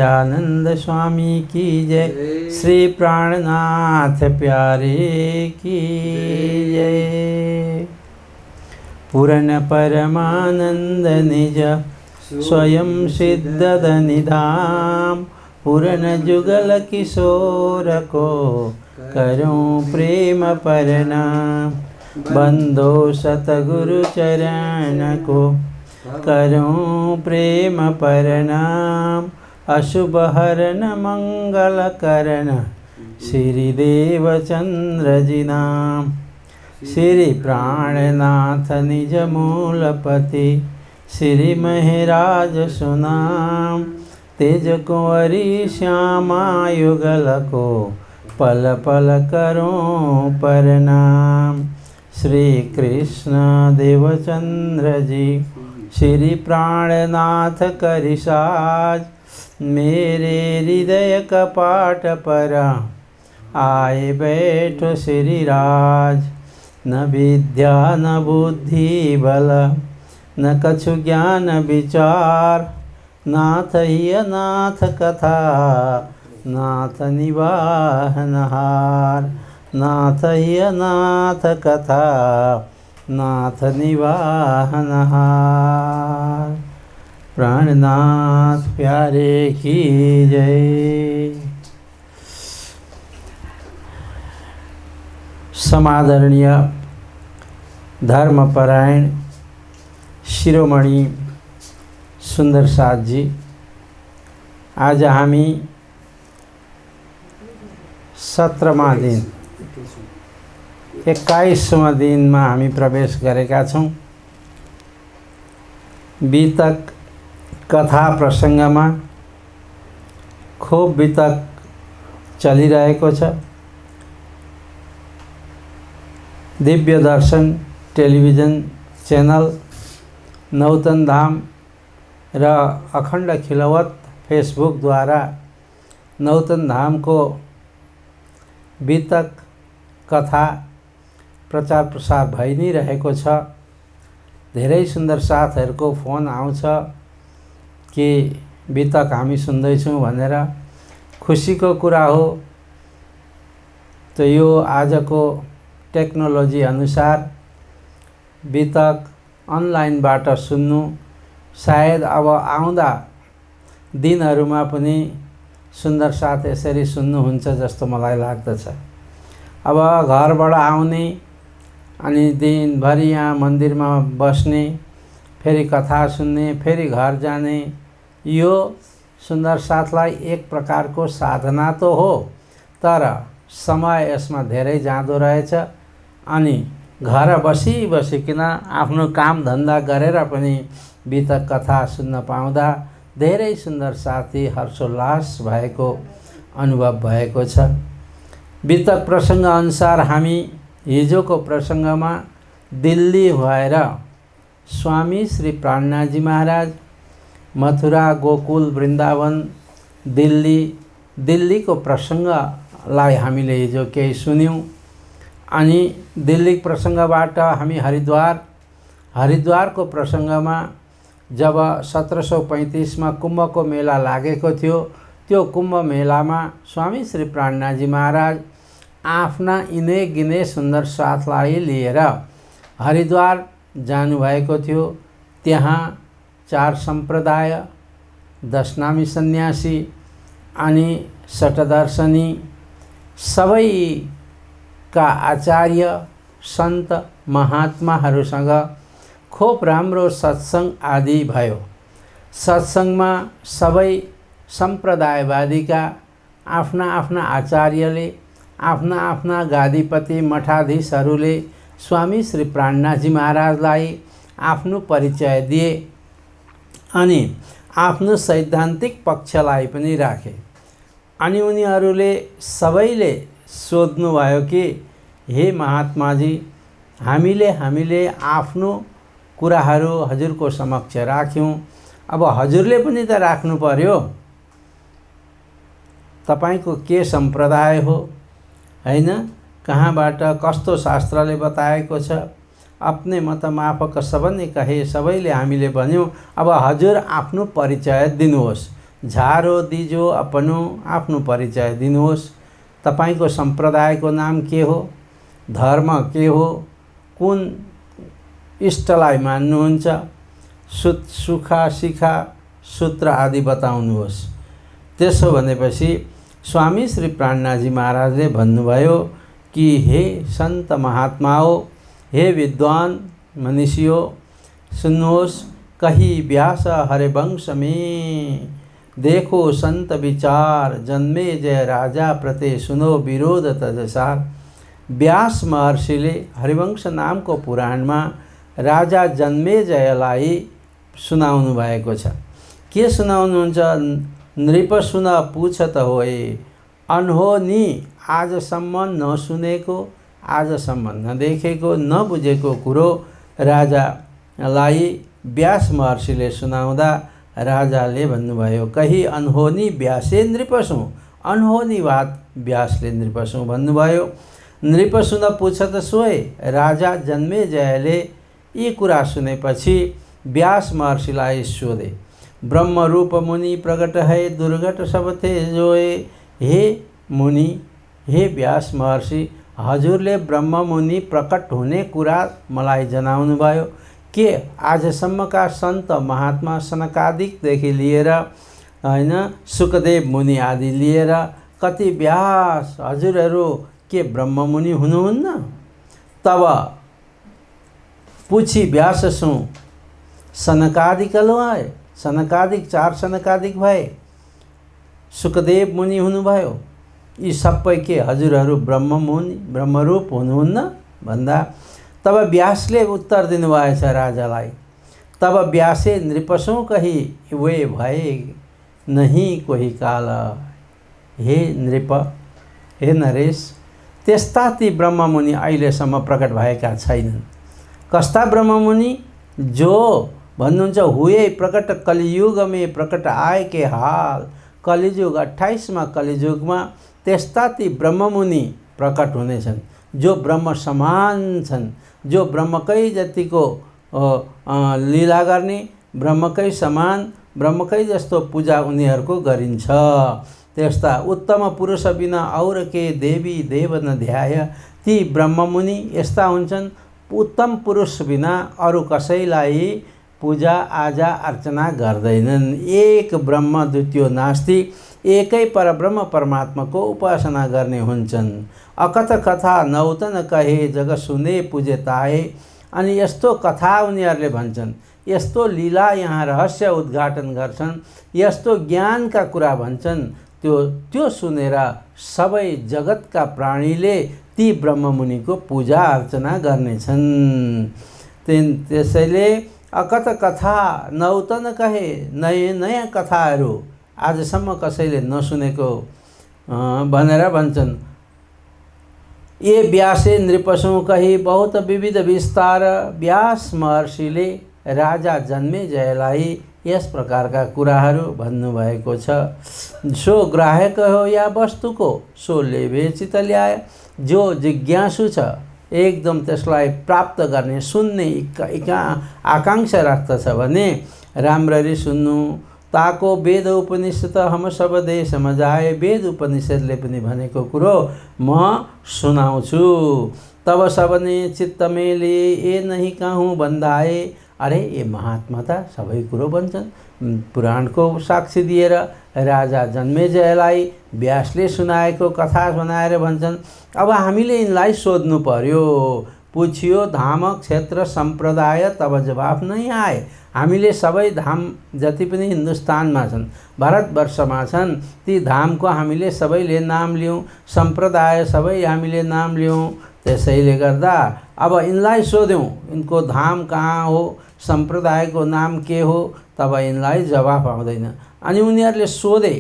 नित्यानंद स्वामी की जय। श्री प्राणनाथ प्यारे की जय। पूर्ण परमानंद निज स्वयं सिद्ध निधाम। पूर्ण जुगल किशोर को करूं प्रेम प्रणाम। बंदो सतगुरु चरण को करूं प्रेम प्रणाम। अशुभ हरन मंगल करन श्री देवचंद्र जी नाम। श्री प्राणनाथ निज मूलपति श्री महराज सुनाम। तेज कुंवरी श्यामा युगल को पल पल करूं प्रणाम। श्री कृष्ण देवचंद्र जी श्री प्राणनाथ करिसाज। मेरे हृदय कपाट पर आए बैठो श्री राज। न विद्या न बुद्धि बल न कछु ज्ञान विचार। नाथ ही अनाथ कथा नाथ निवाहनहार। नाथ ही अनाथ कथा नाथ निवाहनहार। प्राणनाथ प्यारे की जय। समादरणीय धर्मपरायण शिरोमणि सुंदर साथ जी, आज हामी 17मा दिन 21वां दिनमा हामी प्रवेश गरेका छौं। बीतक कथा प्रसङ्गमा खूब बीतक चलिरहेको छ। दिव्य दर्शन टेलिभिजन चैनल, नौतन धाम र अखण्ड खिलवत फेसबुकद्वारा नौतन धाम को बीतक कथा प्रचार प्रसार भइ नै रहेको छ। धेरै सुन्दर साथहरूको फोन आउँछ कि बीतक हामी सुन्दैछौँ भनेर। खुसीको कुरा हो। त यो आजको टेक्नोलोजी अनुसार बीतक अनलाइनबाट सुन्नु सायद अब आउँदा दिनहरूमा पनि सुन्दर साथ यसरी सुन्नुहुन्छ जस्तो मलाई लाग्दछ। अब घरबाट आउने अनि दिनभरि यहाँ मन्दिरमा बस्ने, फेरि कथा सुन्ने, फेरि घर जाने, यो सुन्दर साथलाई एक प्रकारको साधना तो हो, तर समय यसमा धेरै जाँदो रहेछ। अनि घर बसिकन आफ्नो काम धन्दा गरेर पनि बीतक कथा सुन्न पाउँदा धेरै सुन्दर साथी हर्षोल्लास भएको अनुभव भएको छ। बीतक प्रसङ्ग अनुसार हामी हिजोको प्रसङ्गमा दिल्ली भएर स्वामी श्री प्राणनाथजी महाराज मथुरा गोकुल वृन्दावन दिल्लीको प्रसङ्गलाई हामीले हिजो केही सुन्यौँ। अनि दिल्ली प्रसङ्गबाट हामी हरिद्वारको प्रसङ्गमा जब 1735 में कुम्भको मेला लागेको थियो, त्यो कुम्भ मेलामा स्वामी श्री प्राणनाथजी महाराज आफ्ना इने गिने सुन्दर साथलाई लिएर हरिद्वार जानुभएको थियो। त्यहाँ 4 सम्प्रदाय, 10 नामी सन्यासी अनि शतदर्शनी सबैका आचार्य सन्त महात्माहरूसँग खूब राम्रो सत्संग आदि भयो। सत्संगमा सबै सम्प्रदायवादीका आफ्ना आफ्ना आचार्यले, आफ्ना आफ्ना गादीपति मठाधीशहरूले स्वामी श्री प्राणनाथजी महाराजलाई आफ्नो परिचय दिए अनि आफ्नो सैद्धान्तिक पक्षलाई पनि राखे। अनि उनीहरूले सबैले सोध्नुभयो कि हे महात्माजी, हामीले आफ्नो कुराहरू हजुरको समक्ष राख्यौं, अब हजुरले पनि त राख्नु पर्यो। तपाईको के सम्प्रदाय हो, हैन, कहाँबाट कस्तो शास्त्रले बताएको छ, अपने मत माफक सबने कहे, सबैले हामीले भन्यौं। अब हजुर आफ्नो परिचय दिनुहोस्। झारो दिजो अपनो, आफ्नो परिचय दिनुहोस्। तपाईको सम्प्रदायको नाम के हो, धर्म के हो, कुन इष्टलाई मान्नुहुन्छ, सुखा शिखा सूत्र आदि बताउनुहोस्। त्यसो भनेपछि स्वामी श्री प्राणनाथजी महाराजले भन्नुभयो कि हे सन्त महात्मा हो, हे विद्वान मनीषियो, सुन्नुहोस्। कही व्यास हरिवंश में देखो संत विचार, जन्मे जय राजा प्रते सुनो विरोध तदसार। व्यास महर्षिले हरिवंश नामको पुराणमा राजा जन्मेजयलाई सुनाउनु भएको छ। के सुनाउनुहुन्छ? नृप सुन पुछत होए, अनहोनी आजसम्म नसुनेको, आजसम्म नदेखेको, नबुझेको कुरो राजालाई व्यास महर्षिले सुनाउँदा राजाले भन्नुभयो, कही अनहोनी व्यासे नृपसु। अनहोनी बात व्यासले नृपसु भन्नुभयो। नृपसु पुछत सोए। राजा जन्मेजयले यी कुरा सुनेपछि व्यास महर्षिलाई सोधे, ब्रह्मरूप मुनि प्रकट है दुर्घट सब थे जोए। हे मुनि, हे व्यास महर्षि, हजुरले ब्रह्म मुनि प्रकट हुने कुरा मलाई जनाउनु भयो। के आजसम्मका सन्त महात्मा सनकादिकदेखि लिएर हैन सुखदेव मुनि आदि लिएर कति व्यास हजुरहरू के ब्रह्म मुनि हुनुहुन्न? तब पूछी व्याससु सनकादिक आए। सनकादिक 4 सनकादिक भए, सुखदेव मुनि हुनुभयो। यी सबै के हजुरहरू ब्रह्म मुनि ब्रह्मरूप हुनुहुन्न भन्दा तब व्यासले उत्तर दिनुभएछ राजालाई। तब व्यासे नृपसु कही वे भए नहीं कोही काल। हे नृप, हे नरेश, त्यस्ता ती ब्रह्ममुनि अहिलेसम्म प्रकट भएका छैनन्। कस्ता ब्रह्ममुनि? जो भन्नुहुन्छ हुए प्रकट कलियुग में प्रकट आए के हाल। कलियुग 28मा कलियुगमा त्यस्ता ती ब्रह्ममुनि प्रकट हुनेछन् जो ब्रह्म समान छन्, जो ब्रह्मकै जतिको लीला गर्ने, ब्रह्मकै समान, ब्रह्मकै जस्तो पूजा उनीहरूको गरिन्छ। त्यस्ता उत्तम पुरुष बिना और के देवी देव न ध्याय। ती ब्रह्ममुनि यस्ता हुन्छन्, उत्तम पुरुष बिना अरू कसैलाई पूजा आजा अर्चना गर्दैनन्। एक ब्रह्म द्वितीय नास्ति, एकै परब्रह्म परमात्माको उपासना गर्ने हुन्छन्। अकथ कथा नौतन कहे जग सुने पूजे ताए। अनि यस्तो कथा उनीहरूले भन्छन्, यस्तो लीला यहाँ रहस्य उद्घाटन गर्छन्, यस्तो ज्ञानका कुरा भन्छन्, त्यो सुनेर सबै जगतका प्राणीले ती ब्रह्ममुनिको पूजा अर्चना गर्नेछन्। त्यसैले अकथ कथा नौतन कहे, नयाँ कथाहरू आजसम्म कसैले नसुनेको भनेर भन्छन्। ये व्यासे नृपसु कही बहुत विविध विस्तार। व्यास महर्षिले राजा जन्मेजयलाई यस प्रकारका कुराहरू भन्नुभएको छ। सो ग्राहक हो या वस्तुको, सो लेबे चित ल्याए। जो जिज्ञासु छ, एकदम त्यसलाई प्राप्त गर्ने सुन्ने आकांक्षा राख्दछ भने राम्ररी सुन्नु। ताको वेद उपनिषद हम सब देश मजाए। वेद उपनिषदले पनि भनेको कुरो म सुनाउँछु। तब सबने चित्त मेले ए नहीं कहूँ भन्दाए। अरे ये महात्मा त सबै कुरो भन्छन्। पुराणको साक्षी दिएर राजा जन्मेजयलाई व्यासले सुनाएको कथा सुनाएर भन्छन्। अब हामीले यिनलाई सोध्नु पर्यो। पूछियो धाम क्षेत्र सम्प्रदाय, तब जवाफ नै आए। हामीले सबै धाम जति पनि हिन्दुस्तानमा छन्, भारतवर्षमा छन्, ती धामको हामीले सबैले नाम लियौँ, सम्प्रदाय सबै हामीले नाम लियौँ। त्यसैले गर्दा अब यिनलाई सोध्यौँ, यिनको धाम कहाँ हो, सम्प्रदायको नाम के हो, तब यिनलाई जवाफ आउँदैन। अनि उनीहरूले सोधे,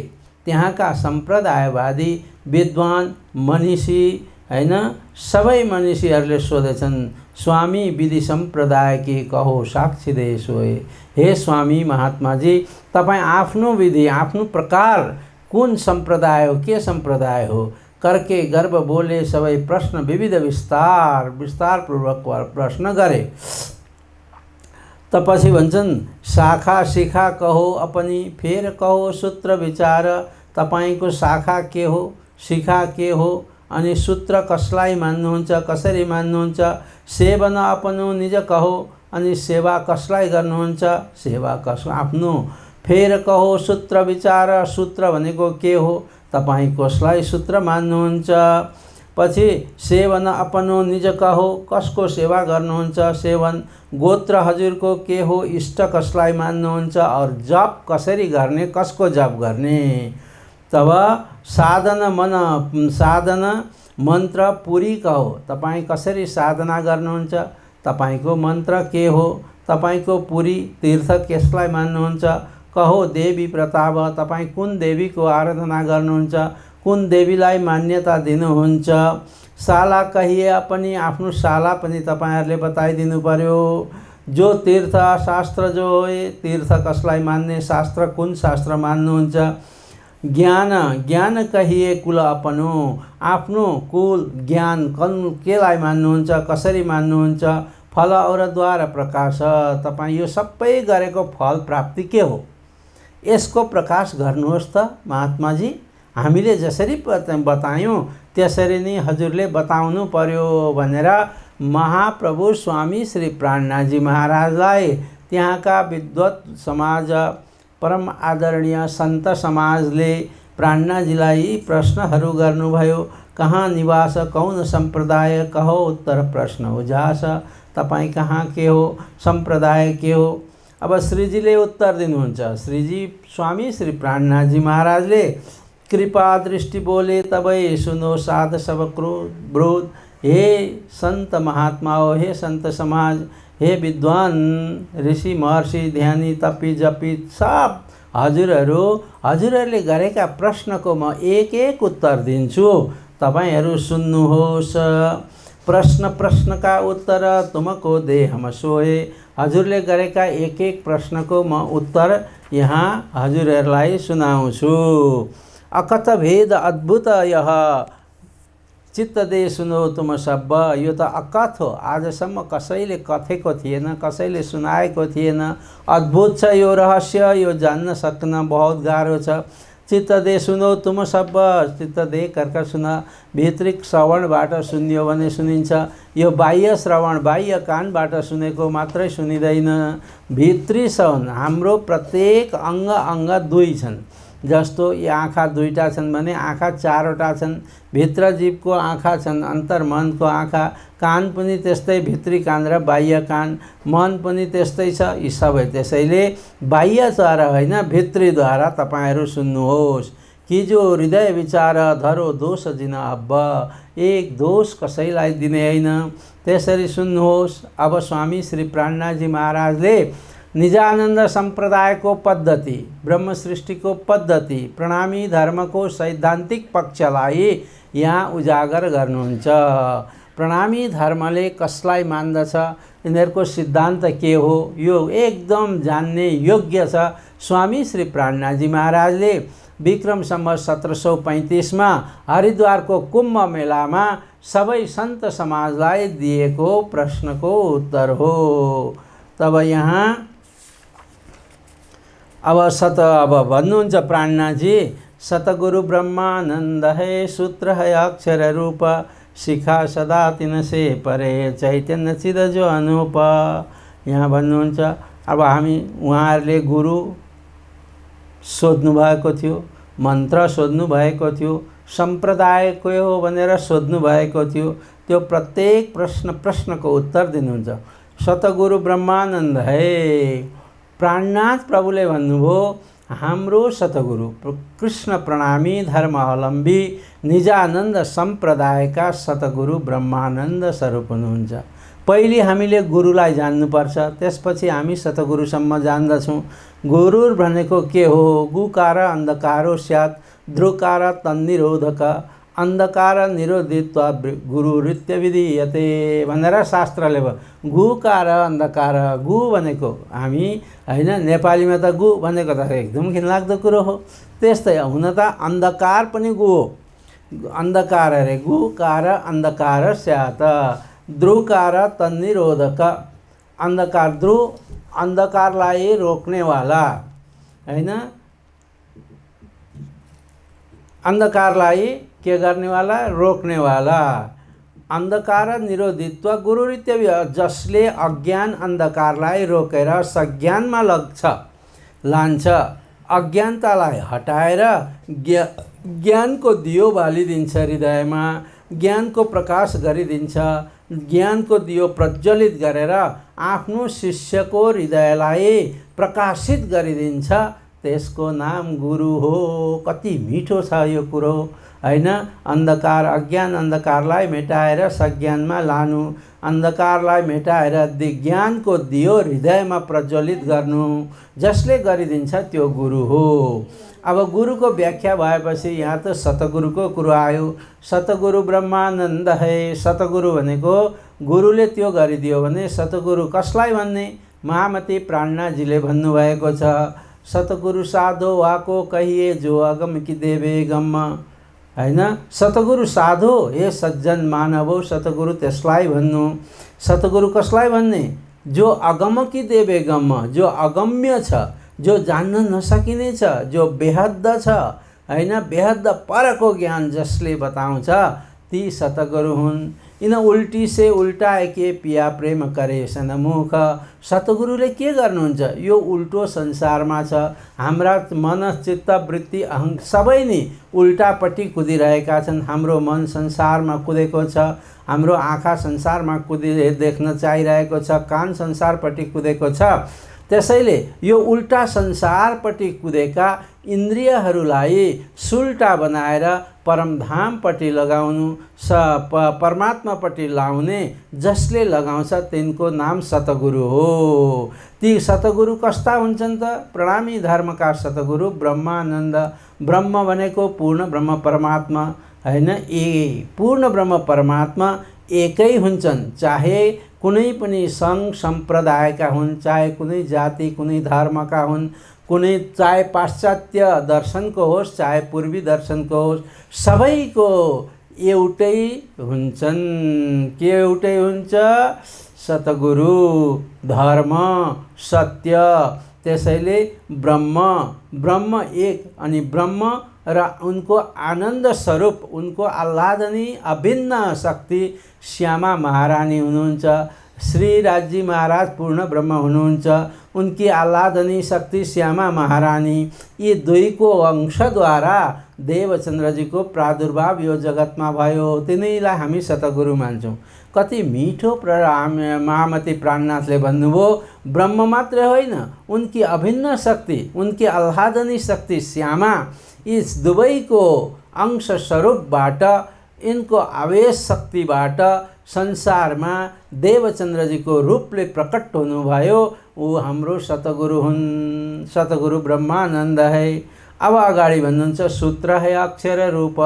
त्यहाँका सम्प्रदायवादी विद्वान मनीषी हैन, सबै मनीषीहरूले सोधेछन्, स्वामी विधि सम्प्रदाय के कहो साक्षी दे सोए। हे स्वामी महात्माजी, तपाईँ आफ्नो विधि, आफ्नो प्रकार कुन सम्प्रदाय हो, के सम्प्रदाय हो करके गर्व बोले। सबै प्रश्न विविध विस्तार पूर्वक प्रश्न गरे। त पछि भन्छन् शाखा शिखा कहो अपनी फेर कहो सूत्र विचार। तपाईको शाखा के हो, शिखा के हो, अनि सूत्र कसलाई मान्नुहुन्छ, कसरी मान्नुहुन्छ। सेवन अपनो निज कहो, अनि सेवा कसलाई गर्नुहुन्छ, सेवा कस आफ्नो। फेर कहो सूत्र विचार, सूत्र भनेको के हो, तपाईँ कसलाई सूत्र मान्नुहुन्छ। पछि सेवन अपनो निज कहो, कसको सेवा गर्नुहुन्छ, सेवन। गोत्र हजुरको के हो, इष्ट कसलाई मान्नुहुन्छ, और जप कसरी गर्ने, कसको जप गर्ने। तब साधन मन्त्र पुरी कहो, तपाईँ कसरी साधना गर्नुहुन्छ, तपाईको मन्त्र के हो, तपाईको पुरी तीर्थ कसलाई मान्नुहुन्छ। कहो देवी प्रताप, तपाईँ कुन देवीको आराधना गर्नुहुन्छ, कुन देवीलाई मान्यता दिनुहुन्छ। शाला कहिए पनि, आफ्नो शाला पनि तपाईहरुले बताइदिनु पर्यो। जो तीर्थ शास्त्र जो हो, तीर्थ कसलाई मान्ने, शास्त्र कुन शास्त्र मान्नुहुन्छ। ज्ञान कहिए कुल अपनो, आफ्नो कुल ज्ञान केलाई मान्नुहुन्छ, कसरी मान्नुहुन्छ। फल और द्वार प्रकाश, तपाईँ यो सबै गरेको फल प्राप्ति के हो, यसको प्रकाश गर्नुहोस् त महात्माजी। हामीले जसरी बतायौं त्यसरी नै हजुरले बताउनु पर्यो भनेर महाप्रभु स्वामी श्री प्राणनाथजी महाराजलाई त्यहाँका विद्वत समाज, परम आदरणीय सन्त समाजले प्राणनाथजीलाई प्रश्नहरू गर्नुभयो। कहाँ निवास, कौन संप्रदाय, कहो उत्तर प्रश्न उजास। तपाईँ कहाँ के हो, संप्रदाय के हो। अब श्रीजीले उत्तर दिनुहुन्छ। श्रीजी स्वामी श्री प्राणनाथजी महाराजले कृपा दृष्टि बोले तबै सुनो साध सब क्रोध। हे संत महात्माओ, हे संत समाज, हे विद्वान ऋषि महर्षि ध्यानी तपी जपी सब हजुरहरूले गरेका प्रश्नको म एक एक उत्तर दिन्छु, तपाईहरू सुन्नुहोस्। प्रश्नका उत्तर तुमको देहमा सोहे। हजुरले गरेका एक एक प्रश्नको म उत्तर यहाँ हजुरहरूलाई सुनाउँछु। अकथ भेद अद्भुत यह चित्त दे सुनो तुम सब। यो त अकथ हो, आजसम्म कसैले कथेको थिएन, कसैले सुनाएको थिएन। अद्भुत छ यो रहस्य, यो जान्न सक्न बहुत गाह्रो छ। चित्त दे सुनो तुम सब, चित्त दे करका सुना। भित्री श्रवणबाट सुनियो भने सुनिन्छ। यो बाह्य श्रवण, बाह्य कानबाट सुनेको मात्रै सुनिँदैन। भित्री श्रवण, हाम्रो प्रत्येक अङ्ग दुई छन्। जस्तो यी आँखा दुईटा छन् भने आँखा चारवटा छन्। भित्र जीवको आँखा छन्, अन्तर्मनको आँखा। कान पनि त्यस्तै, भित्री कान र बाह्य कान। मन पनि त्यस्तै छ। यी सबै त्यसैले बाह्यद्वारा होइन, भित्रीद्वारा तपाईहरू सुन्नुहोस्। कि जो हृदय विचार धरो दोष जिन अब। एक दोष कसैलाई दिने होइन, त्यसरी सुन्नुहोस्। अब स्वामी श्री प्राणनाथजी महाराजले निजानन्द सम्प्रदायको पद्धति, ब्रह्म सृष्टिको पद्धति, प्रणामी धर्मको सैद्धान्तिक पक्षलाई यहाँ उजागर गर्नुहुन्छ। प्रणामी धर्मले कसलाई मान्दछ, यिनीहरूको सिद्धान्त के हो, यो एकदम जान्ने योग्य छ। स्वामी श्री प्राणनाथजी महाराजले विक्रम सम्वत 1735 मा हरिद्वारको कुम्भ मेलामा सबै सन्त समाजलाई दिएको प्रश्नको उत्तर हो। तब यहाँ अब भन्नुहुन्छ प्राणनाथजी, सतगुरु ब्रह्मानंद है, सूत्र है अक्षर रूप, शिखा सदा तिनसे परे, चैतन्य चिद जो अनुप। यहाँ भन्नुहुन्छ अब हामी उहाँहरूले गुरु सोध्नु भएको थियो, मन्त्र सोध्नु भएको थियो, सम्प्रदाय के हो भनेर सोध्नु भएको थियो। त्यो प्रत्येक प्रश्नको उत्तर दिनुहुन्छ। सतगुरु ब्रह्मानंद है। प्राणनाथ प्रभुले भन्नुभयो, हाम्रो सतगुरु कृष्ण प्रणामी धर्मावलम्बी निजानन्द सम्प्रदायका सतगुरु ब्रह्मानन्द स्वरूप हुनुहुन्छ। पहिले हामीले गुरुलाई जान्नुपर्छ, त्यसपछि हामी सतगुरुसम्म जान्दछौँ। गुरु भनेको के हो? गुकार अन्धकारो स्यात्, ध्रुकार तन्निरोधक, अन्धकार निरोधित्वा गुरु रीत्य विधीयते भनेर शास्त्रले भयो। गुकार अन्धकार, गु भनेको हामी होइन, नेपालीमा त गु भनेको त एकदम घिनलाग्दो कुरो हो। त्यस्तै हुन त अन्धकार पनि गु हो। अन्धकार अरे गुकार अन्धकार स्यात्, ध्रुकार तन्निरोधक, अन्धकार ध्रुव अन्धकारलाई रोक्नेवाला हैन, अन्धकारलाई के गर्नेवाला रोक्नेवाला। अन्धकार निरोधित्व गुरुरित्य जसले अज्ञान अन्धकारलाई रोकेर सज्ञानमा लान्छ, अज्ञानतालाई हटाएर ज्ञानको दियो बालिदिन्छ, हृदयमा ज्ञानको प्रकाश गरिदिन्छ, ज्ञानको दियो प्रज्वलित गरेर आफ्नो शिष्यको हृदयलाई प्रकाशित गरिदिन्छ, त्यसको नाम गुरु हो। कति मिठो छ यो कुरो हैन। अन्धकार अज्ञान अन्धकारलाई मेटाएर सज्ञानमा लानु, अन्धकारलाई मेटाएर ज्ञानको दियो हृदयमा प्रज्वलित गर्नु, जसले गरिदिन्छ त्यो गुरु हो। अब गुरुको व्याख्या भएपछि यहाँ त सतगुरुको कुरो आयो। सतगुरु ब्रह्मानन्द है। सतगुरु भनेको गुरुले त्यो गरिदियो भने सतगुरु कसलाई भन्ने? महामती प्राणनाजीले भन्नुभएको छ, सतगुरु साधो वाको कहिए जो अगम कि देवे गम हैन। सतगुरु साधो हे सज्जन मानव, सतगुरु त्यसलाई भन्नु। सतगुरु कसलाई भन्ने? जो अगम कि देवे गम, जो अगम्य छ, जो जान्न नसकिने छ, जो बेहद्द छ हैन, बेहद्द परको ज्ञान जसले बताउँछ ती सतगुरु हुन्। इन उल्टी से उल्टाए के पिया प्रेम करे सनमुख। सतगुरुले के गर्नुहुन्छ? यो उल्टो संसारमा छ, हाम्रा मन चित्त वृत्ति अहं सबै नै उल्टापट्टि कुदिरहेका छन्। हाम्रो मन संसारमा कुदेको छ, हाम्रो आँखा संसारमा देख्न चाहिरहेको छ, कान संसारपट्टि कुदेको छ। त्यसैले यो उल्टा संसारपट्टि कुदेका इन्द्रियहरूलाई सुल्टा बनाएर परमधामपट्टि लगाउनु, परमात्मापट्टि लाउने जसले लगाउँछ तिनको नाम सतगुरु हो। ती सतगुरु कस्ता हुन्छन् त? प्रणामी धर्मका सतगुरु ब्रह्मानन्द। ब्रह्म भनेको पूर्ण ब्रह्म परमात्मा हैन। पूर्ण ब्रह्म परमात्मा एकै हुन्छन्, चाहे कुनै पनि सङ्घ सम्प्रदायका हुन्, चाहे कुनै जाति कुनै धर्मका हुन्, चाहे पाश्चात्य दर्शनको होस् चाहे पूर्वी दर्शनको होस्, सबैको एउटै हुन्छन्। के एउटै हुन्छ? सतगुरु, धर्म, सत्य। त्यसैले ब्रह्म एक, अनि ब्रह्म र उनको आनन्द स्वरूप, उनको आह्लादनी अभिन्न शक्ति श्यामा महारानी हुनुहुन्छ। श्री राजी महाराज पूर्ण ब्रह्म हुनुहुन्छ, उनकी आह्लादनी शक्ति श्यामा महारानी। यी दुईको अंशद्वारा देवचन्द्रजीको प्रादुर्भाव यो जगतमा भयो। तिनीलाई हामी सतगुरु मान्छौँ। कति मिठो महामती प्राणनाथले भन्नुभयो, ब्रह्म मात्र होइन, उनकी अभिन्न शक्ति, उनकी आह्लादनी शक्ति श्यामा, इस दुवैको अंश स्वरूपबाट, इनको आवेश शक्तिबाट संसारमा देवचन्द्रजीको रूपले प्रकट हुनुभयो। ऊ हाम्रो सतगुरु हुन्। सतगुरु ब्रह्मानन्द है। अब अगाडि भन्नुहुन्छ सूत्र है अक्षर रूप।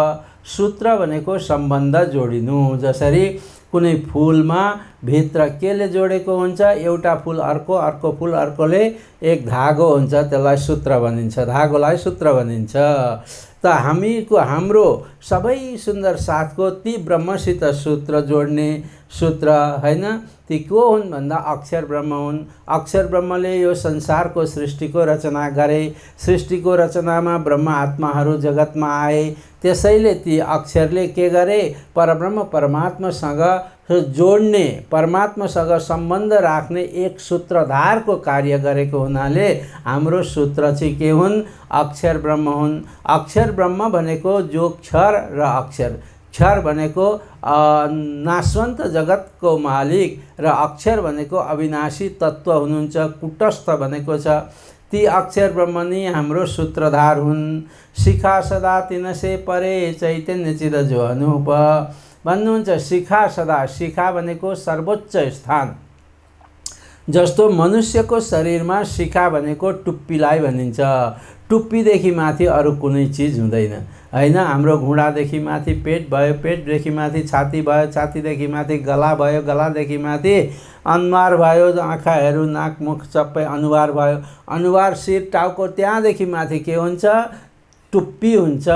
सूत्र भनेको सम्बन्ध जोडिनु। जसरी कुनै फुलमा भित्र केले जोडेको हुन्छ? एउटा फुल अर्को, अर्को फुल अर्कोले एक धागो हुन्छ, त्यसलाई सूत्र भनिन्छ, धागोलाई सूत्र भनिन्छ। त हाम्रो सबै सुन्दर साथको ती ब्रह्मसित सूत्र जोड्ने सूत्र हैन, ती को हुन् भन्दा अक्षर ब्रह्म हुन्। अक्षर ब्रह्मले यो संसारको सृष्टिको रचना गरे। सृष्टिको रचनामा ब्रह्म आत्माहरू जगतमा आए। त्यसैले ती अक्षरले के गरे? परब्रह्म परमात्मासँग जोड्ने, परमात्मासँग सम्बन्ध राख्ने एक सूत्रधारको कार्य गरेको हुनाले हाम्रो सूत्र चाहिँ के हुन्? अक्षर ब्रह्म हुन्। अक्षर ब्रह्म भनेको जो क्षर र अक्षर, क्षर भनेको नाशवन्त जगतको मालिक र अक्षर भनेको अविनाशी तत्त्व हुनुहुन्छ, कुटस्थ भनेको छ। ती अक्षर ब्रह्म नै हाम्रो सूत्रधार हुन्। शिखा सदा तिनसे परे चैतन्य चिद जो अनुप भन्नुहुन्छ। शिखा सदा, शिखा भनेको सर्वोच्च स्थान। जस्तो मनुष्यको शरीरमा शिखा भनेको टुप्पीलाई भनिन्छ। टुप्पीदेखि माथि अरू कुनै चिज हुँदैन हैन। हाम्रो घुँडादेखि माथि पेट भयो, पेटदेखि माथि छाती भयो, छातीदेखि माथि गला भयो, गलादेखि माथि अनुहार भयो, आँखाहरू नाक मुख सबै अनुहार भयो, अनुहार शिर टाउको, त्यहाँदेखि माथि के हुन्छ? टुप्पी हुन्छ,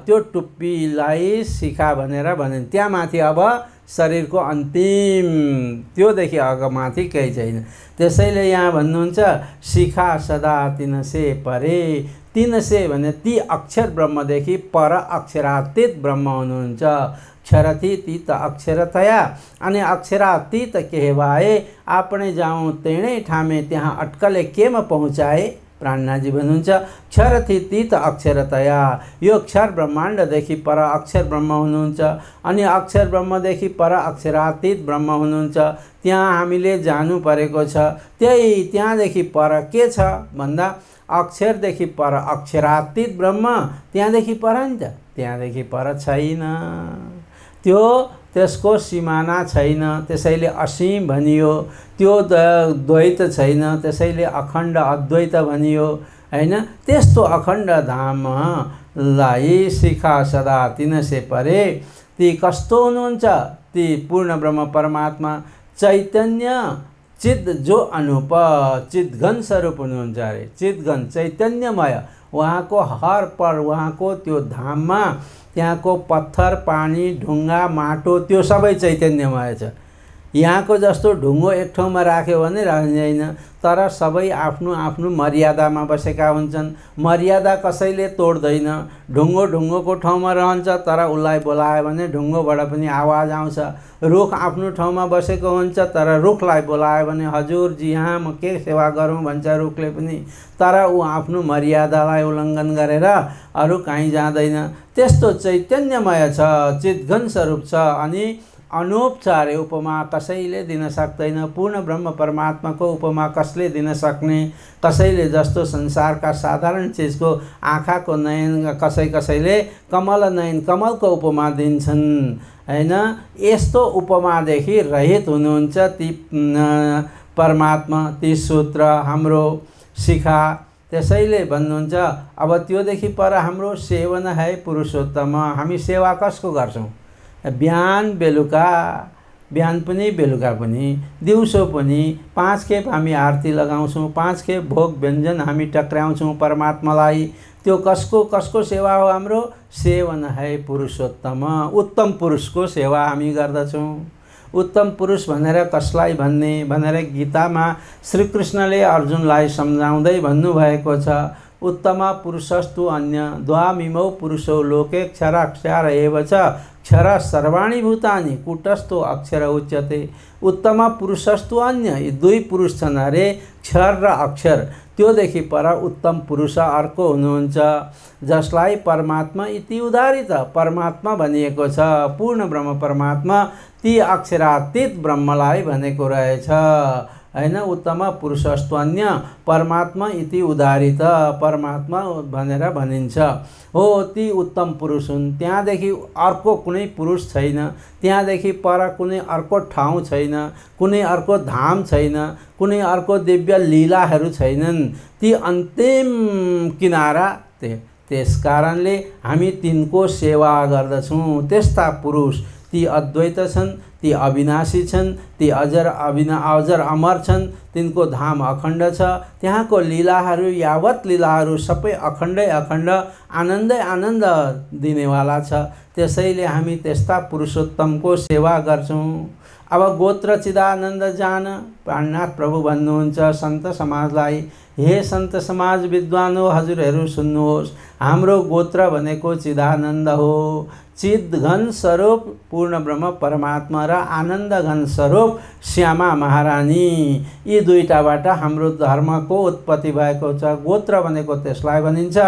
त्यो टुप्पीलाई शिखा भनेर भनिन्छ। त्यहाँ माथि अब शरीरको अन्तिम, त्योदेखि अगमाथि केही छैन। त्यसैले यहाँ भन्नुहुन्छ शिखा सदा तिनसे परे। तिनसे भने ती अक्षर ब्रह्मदेखि पर अक्षरातीत ब्रह्म हुनुहुन्छ। क्षरथी तीत अक्षरतया अनि अक्षरातीत कहवाए आपणे जाऊँ तेणे ठामे त्यहाँ अटकले केम पहुँचाए। प्राणनाथजी भन्नुहुन्छ क्षरथी तीत अक्षरतया, यो क्षर ब्रह्माण्डदेखि पर अक्षर ब्रह्म हुनुहुन्छ अनि अक्षर ब्रह्मदेखि पर अक्षरातीत ब्रह्म हुनुहुन्छ। त्यहाँ हामीले जानु परेको छ। त्यहाँदेखि पर के छ भन्दा अक्षरदेखि पर अक्षरातीत ब्रह्म, त्यहाँदेखि पर नि त, त्यहाँदेखि पर छैन, त्यसको सिमाना छैन, त्यसैले असीम भनियो। त्यो द्वैत छैन, त्यसैले अखण्ड अद्वैत भनियो हैन। त्यस्तो अखण्ड धामलाई शिखा सदा तिनसे परे। ती कस्तो हुनुहुन्छ? ती पूर्ण ब्रह्म परमात्मा चैतन्य चिद जो अनुप चिदघन स्वरूप हुनुहुन्छ अरे। चिदघन चैतन्यमय, उहाँको हर पर उहाँको त्यो धाममा त्यहाँको पत्थर पानी ढुङ्गा माटो त्यो सबै चैतन्यमय छ। यहाँको जस्तो ढुङ्गो एक ठाउँमा राख्यो भने रहँदैन, तर सबै आफ्नो आफ्नो मर्यादामा बसेका हुन्छन्। मर्यादा कसैले तोड्दैन। ढुङ्गोको ठाउँमा रहन्छ, तर उसलाई बोलायो भने ढुङ्गोबाट पनि आवाज आउँछ। रुख आफ्नो ठाउँमा बसेको हुन्छ, तर रुखलाई बोलायो भने हजुर जी यहाँ म के सेवा गरौँ भन्छ रुखले पनि, तर ऊ आफ्नो मर्यादालाई उल्लङ्घन गरेर अरू कहीँ जाँदैन। त्यस्तो चैतन्यमय छ, चिदघन स्वरूप छ अनि अनुप छ अरे। उपमा कसैले दिन सक्दैन। पूर्ण ब्रह्म परमात्माको उपमा कसले दिन सक्ने? कसैले जस्तो संसारका साधारण चिजको आँखाको नयन कसैले कमल नयन कमलको उपमा दिन्छन् हैन। यस्तो उपमादेखि रहित हुनुहुन्छ ती परमात्मा, ती सूत्र हाम्रो शिखा। त्यसैले भन्नुहुन्छ अब त्योदेखि पर हाम्रो सेवन है पुरुषोत्तम। हामी सेवा कसको गर्छौँ? बिहान बेलुका, बिहान पनि बेलुका पनि, दिउँसो पनि 5 खेप हामी आरती लगाउँछौँ, 5 खेप भोग व्यञ्जन हामी टक्राउँछौँ परमात्मालाई। त्यो कसको सेवा हो? हाम्रो सेवन है पुरुषोत्तम। उत्तम पुरुषको सेवा हामी गर्दछौँ। उत्तम पुरुष भनेर कसलाई भन्ने भनेर गीतामा श्रीकृष्णले अर्जुनलाई सम्झाउँदै भन्नुभएको छ। उत्तम पुरुषस्तु अन्य द्वामिमौ पुरुषौ लोके क्षराक्षर एव च क्षर सर्वाणि भूतानि कूटस्थो अक्षर उच्यते। उत्तम पुरुषस्तु अन्य, यी दुई पुरुष छन् अरे, क्षर र अक्षर। त्योदेखि पर उत्तम पुरुष अर्को हुनुहुन्छ, जसलाई परमात्मा इति उदारित परमात्मा भनिएको छ। पूर्ण ब्रह्म परमात्मा ती अक्षरातीत ब्रह्मलाई भनेको रहेछ हैन। उत्तम पुरुषस्तु अन्य परमात्मा इति उदारित परमात्मा भनेर भनिन्छ। हो, ती उत्तम पुरुष हुन्। त्यहाँदेखि अर्को कुनै पुरुष छैन, त्यहाँदेखि पर कुनै अर्को ठाउँ छैन, कुनै अर्को धाम छैन, कुनै अर्को दिव्य लीलाहरू छैनन्। ती अन्तिम किनारा त्यसकारणले हामी तिनको सेवा गर्दछौँ। त्यस्ता पुरुष ती अद्वैत छन्, ती अविनाशी छन्, ती अजर अमर छन्। तिनको धाम अखण्ड छ। त्यहाँको लीलाहरू, यावत लीलाहरू सबै अखण्डै अखण्ड आनन्दै आनन्द दिनेवाला छ। त्यसैले हामी त्यस्ता पुरुषोत्तमको सेवा गर्छौँ। अब गोत्र चिदानन्द जान प्राणनाथ प्रभु भन्नुहुन्छ सन्त समाजलाई, हे सन्त समाज विद्वान हो, हजुरहरू सुन्नुहोस्, हाम्रो गोत्र भनेको चिदानन्द हो। चिदघन स्वरूप पूर्ण ब्रह्म परमात्मा र आनन्द घन स्वरूप श्यामा महारानी, यी दुईटाबाट हाम्रो धर्मको उत्पत्ति भएको छ। गोत्र भनेको त्यसलाई भनिन्छ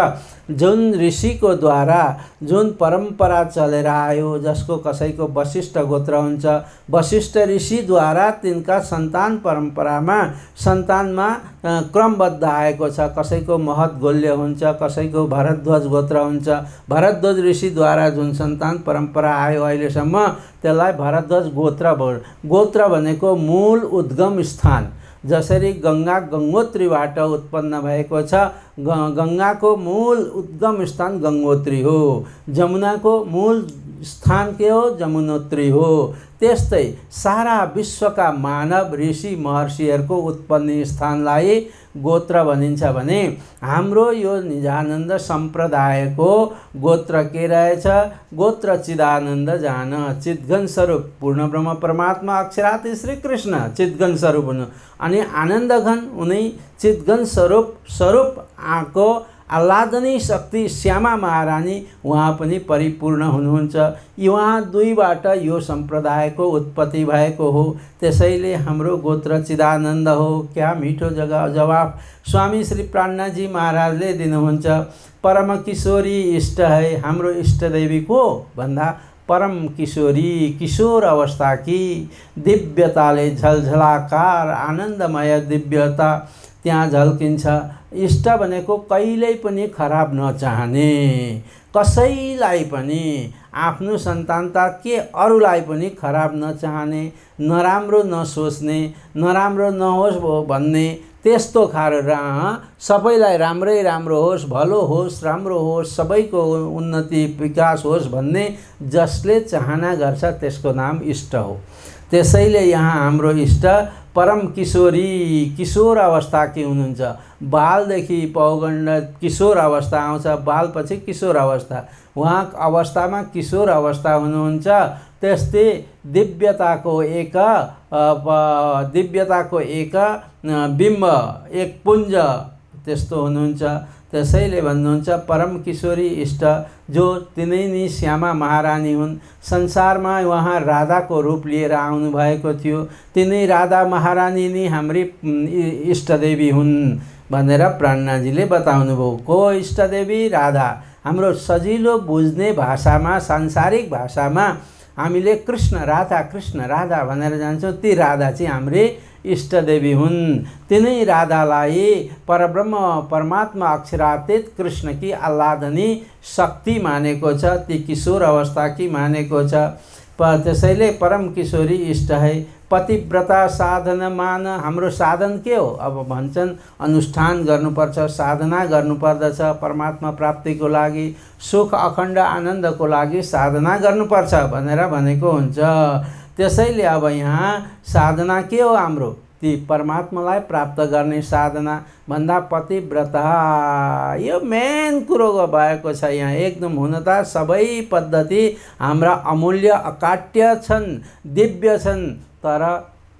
जुन ऋषिको द्वारा जुन परम्परा चलेर आयो, जसको कसैको वशिष्ठ गोत्र हुन्छ, वशिष्ठ ऋषिद्वारा तिनका सन्तान परम्परामा सन्तानमा क्रमबद्ध आएको छ। कसैको महत गोल्य हुन्छ, कसैको भरद्वाज गोत्र हुन्छ। भरद्वाज ऋषिद्वारा जुन सन्तान परम्परा आयो अहिलेसम्म, त्यसलाई भरद्वाज गोत्र भयो। गोत्र भनेको मूल उद्गम स्थान। जसरी गङ्गा गङ्गोत्रीबाट उत्पन्न भएको छ, गङ्गाको मूल उद्गम स्थान गङ्गोत्री हो। जमुनाको मूल स्थान के हो? जमुनोत्री हो। त्यस्तै सारा विश्वका मानव ऋषि महर्षिहरूको उत्पत्ति स्थानलाई गोत्र भनिन्छ भने हाम्रो यो निजानन्द सम्प्रदायको गोत्र के रहेछ? गोत्र चिदानन्द जान, चिद्घन स्वरूप पूर्ण ब्रह्म परमात्मा अक्षराति श्री कृष्ण चिद्घन स्वरूप हुनु, अनि आनन्द घन उनी चिद्घन स्वरूप आको आह्लादनी शक्ति श्यामा महारानी उहाँ पनि परिपूर्ण हुनुहुन्छ। उहाँ दुईबाट यो सम्प्रदायको उत्पत्ति भएको हो। त्यसैले हाम्रो गोत्र चिदानन्द हो। क्या मिठो जवाफ स्वामी श्री प्राणनाथजी महाराजले दिनुहुन्छ। परम किशोरी इष्ट है, हाम्रो इष्ट देवी को भन्दा परम किशोरी किशोर अवस्था की दिव्यताले झलझलाकार आनन्दमय दिव्यता त्यहाँ झल्किन्छ। इष्ट भनेको कहिल्यै पनि खराब नचाहने, कसैलाई पनि आफ्नो सन्तानता के अरूलाई पनि खराब नचाहने, नराम्रो नसोच्ने, नराम्रो नहोस् भन्ने, त्यस्तो खारो सबैलाई राम्रै राम्रो होस्, भलो होस्, राम्रो होस्, सबैको उन्नति विकास होस् भन्ने जसले चाहना गर्छ त्यसको नाम इष्ट हो। त्यसैले यहाँ हाम्रो इष्ट परम किशोरी किशोर अवस्था के हुनुहुन्छ। बालदेखि पौगण्ड किशोर अवस्था आउँछ, बालपछि किशोर अवस्था, उहाँ अवस्थामा किशोर अवस्था हुनुहुन्छ। त्यस्तै दिव्यताको एक बिम्ब, एक पुञ्ज त्यस्तो हुनुहुन्छ। त्यसैले भन्नुहुन्छ परम किशोरी इष्ट जो तिनै नि श्यामा महारानी हुन्। संसारमा उहाँ राधाको रूप लिएर आउनुभएको थियो। तिनै राधा महारानी नि हाम्री इष्टदेवी हुन् भनेर प्राणनाथजीले बताउनुभयो। को इष्टदेवी? राधा। हाम्रो सजिलो बुझ्ने भाषामा, सांसारिक भाषामा हामीले कृष्ण राधा भनेर जान्छौँ। ती राधा चाहिँ हाम्री इष्टदेवी हुन्। तिनै राधालाई परब्रह्म परमात्मा अक्षरातीत कृष्ण की आह्लादनी शक्ति मानेको छ, ती किशोर अवस्था की मानेको छ। त्यसैले परम किशोरी इष्ट है। पतिव्रता साधन मान, हाम्रो साधन के हो? अब भन्छन् अनुष्ठान गर्नुपर्छ, साधना गर्नुपर्दछ, परमात्मा प्राप्तिको लागि, सुख अखण्ड आनन्दको लागि साधना गर्नुपर्छ भनेर भनेको हुन्छ। त्यसैले अब यहाँ साधना के हो हाम्रो? ती परमात्मालाई प्राप्त गर्ने साधना भन्दा पतिव्रता, यो मेन कुरो भएको छ यहाँ एकदम। हुन त सबै पद्धति हाम्रा अमूल्य अकाट्य छन्, दिव्य छन्, तर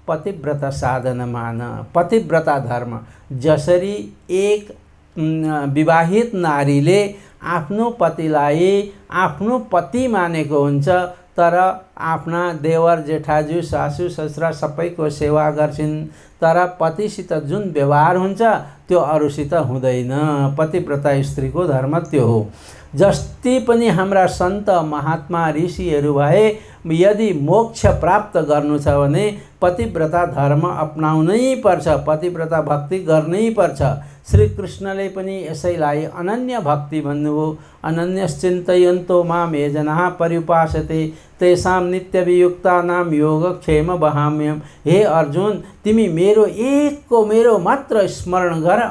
पतिव्रता साधन मान, पतिव्रता धर्म। जसरी एक विवाहित नारीले आफ्नो पतिलाई आफ्नो पति मानेको हुन्छ, तर आफ्ना देवर जेठाजु सासु ससुरा सबैको सेवा गर्छिन्, तर पतिसित जुन व्यवहार हुन्छ त्यो अरूसित हुँदैन। पतिव्रता स्त्रीको धर्म त्यो हो। जस्ती पनि हाम्रा सन्त महात्मा ऋषिहरू भए, यदि मोक्ष प्राप्त गर्नु छ भने पतिव्रता धर्म अपनाउनै पर्छ, पतिव्रता भक्ति गर्नै पर्छ। श्री कृष्णले पनि यसैलाई अनन्य भक्ति भन्नुभयो। अनन्यश्चिन्तयन्तो माम ये जनाः पर्युपासते तेषां नित्यवियुक्तानां योगक्षेम वहाम्यहम्। हे अर्जुन, तिमी मेरो मात्र स्मरण गर,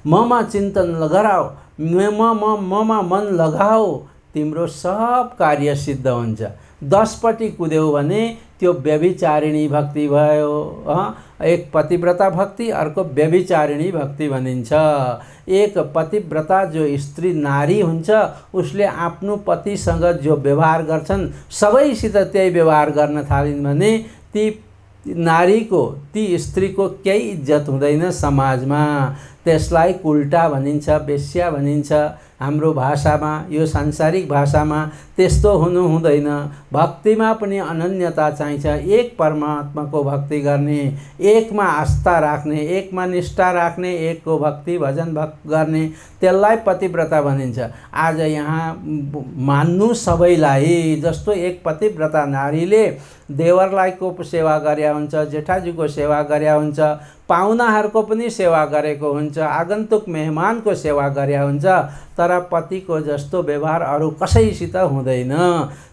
ममा चिन्तन गराऊ, ममा मन लगाऊ, तिम्रो सब कार्य सिद्ध हुन्छ। 10 पटि कुद्यौ भने त्यो व्यभिचारिणी भक्ति भयो। एक पतिव्रता भक्ति, अर्को व्यभिचारिणी भक्ति भनिन्छ। एक पतिव्रता जो स्त्री नारी हुन्छ, उसले आफ्नो पतिसँग जो व्यवहार गर्छन् सबैसित त्यही व्यवहार गर्न थालिन् भने ती नारीको, ती स्त्रीको केही इज्जत हुँदैन समाजमा। त्यसलाई कुल्टा भनिन्छ, वेश्या भनिन्छ हाम्रो भाषामा। यो सांसारिक भाषामा त्यस्तो हुनु हुँदैन। भक्तिमा पनि अनन्यता चाहिन्छ। एक परमात्माको भक्ति गर्ने, एकमा आस्था राख्ने, एकमा निष्ठा राख्ने, एकको भक्ति भजन गर्ने, त्यसलाई पतिव्रता भनिन्छ। आज यहाँ मान्नु सबैलाई, जस्तो एक पतिव्रता नारीले देवरलाई को सेवा गरे हुन्छ, जेठाजुको सेवा गरे हुन्छ, पाहुनाहरूको पनि सेवा गरेको हुन्छ, आगन्तुक मेहमानको सेवा गरे हुन्छ, तर पतिको जस्तो व्यवहार अरू कसैसित हुँदैन।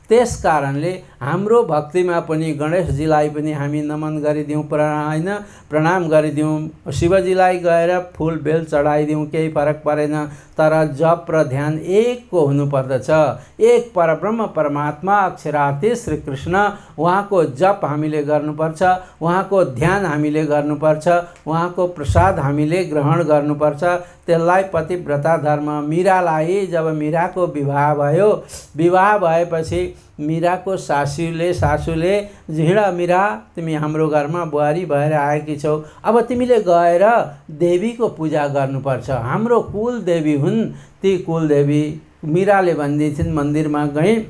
त्यस कारणले हाम्रो भक्तिमा पनि गणेशजीलाई पनि हामी नमन गरिदिउँ, प्रणाम गरिदिउँ। शिवजीलाई गएर फुल बेल चढाइदिउँ, केही फरक परेन। तर जप र ध्यान एकको हुनुपर्दछ। एक परब्रह्म परमात्मा अक्षरार्थी श्री कृष्ण, उहाँको जप हामीले गर्नुपर्छ, उहाँको ध्यान हामीले गर्नुपर्छ, उहाँको प्रसाद हामीले ग्रहण गर्नुपर्छ। त्यसलाई पतिव्रता धर्म। मीरालाई जब मीराको विवाह भयो, विवाह भएपछि मीराको सासूले हिँड मीरा, तिमी हाम्रो घरमा बुहारी भएर आएकी छौ, अब तिमीले गएर देवीको पूजा गर्नुपर्छ, हाम्रो कुल देवी हुन् ती कुल देवी। मीराले भनिदिन्छन्, मन्दिरमा गए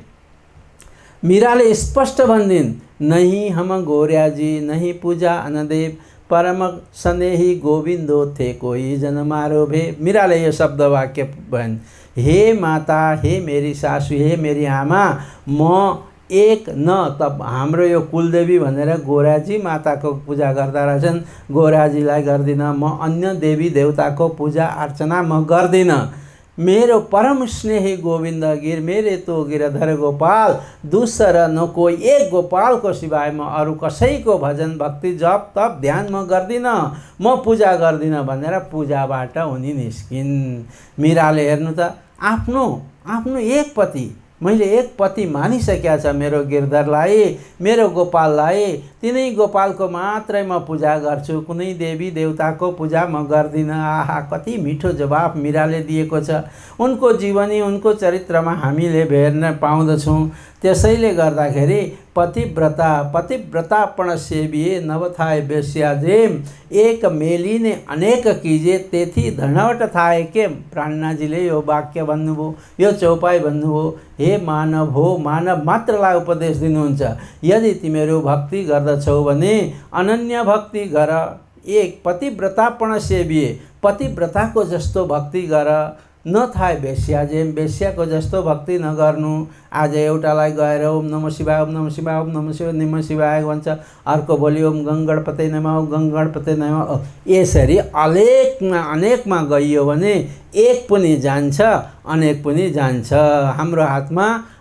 मीराले स्पष्ट भनिदिन्, नहीं हम गौर्याजी नहीं पूजा अनदेव, परम स्नेही गोविंदो थे कोई जन मारो भे। मीराले यो शब्द वाक्य भन्, हे माता, हे मेरी सासू, हे मेरी आमा, म एक न त हाम्रो यो कुलदेवी भनेर गोराजी माताको पूजा गर्दा रहेछन्, गोराजीलाई गर्दिनँ। म अन्य देवी देवताको पूजा अर्चना म गर्दिनँ। मेरो परम स्नेही गोविंद गिर, मेरे तो गिरधर गोपाल, दूसरा न कोई, एक गोपालको सिवाय म अरू कसैको भजन भक्ति जप तप ध्यान म गर्दिनँ, म पूजा गर्दिनँ भनेर पूजाबाट उनी निस्किन्। मीराले हेर्नु त, आफ्नो एक पति, मैले एक पति मानिसकेका छ मेरो गिरधरलाई, मेरो गोपाललाई, तिनै गोपालको मात्रै म पूजा गर्छु, कुनै देवी देवताको पूजा म गर्दिनँ। आहा, कति मिठो जवाफ मीराले दिएको छ। उनको जीवनी, उनको चरित्रमा हामीले हेर्न पाउँदछौँ। त्यसैले गर्दाखेरि पतिव्रतापण सेविए नवथाय बेस्याजेम, एक मेलिने अनेक कीजे तेथी धनवट थाए के। प्राणनाजीले यो वाक्य भन्नुभयो, यो चौपाई भन्नुभयो। हे मानव हो, मानव मात्रलाई उपदेश दिनुहुन्छ, यदि तिमीहरू भक्ति गर्दछौ भने अनन्य भक्ति गर। एक पतिव्रतापण सेविए, पतिव्रताको जस्तो भक्ति गर। नथाय बेस्याजेम, बेस्याको जस्तो भक्ति नगर्नु। आज एउटालाई गएर ओम नमः शिवाय, ओम नमः शिवाय, ओम नमः शिवाय भन्छ, अर्को भोलि ओम गङ्गणपते नमः, ओम गङ्गणपते नमः। यसरी अनेकमा गइयो भने एक पनि जान्छ, अनेक पनि जान्छ। हाम्रो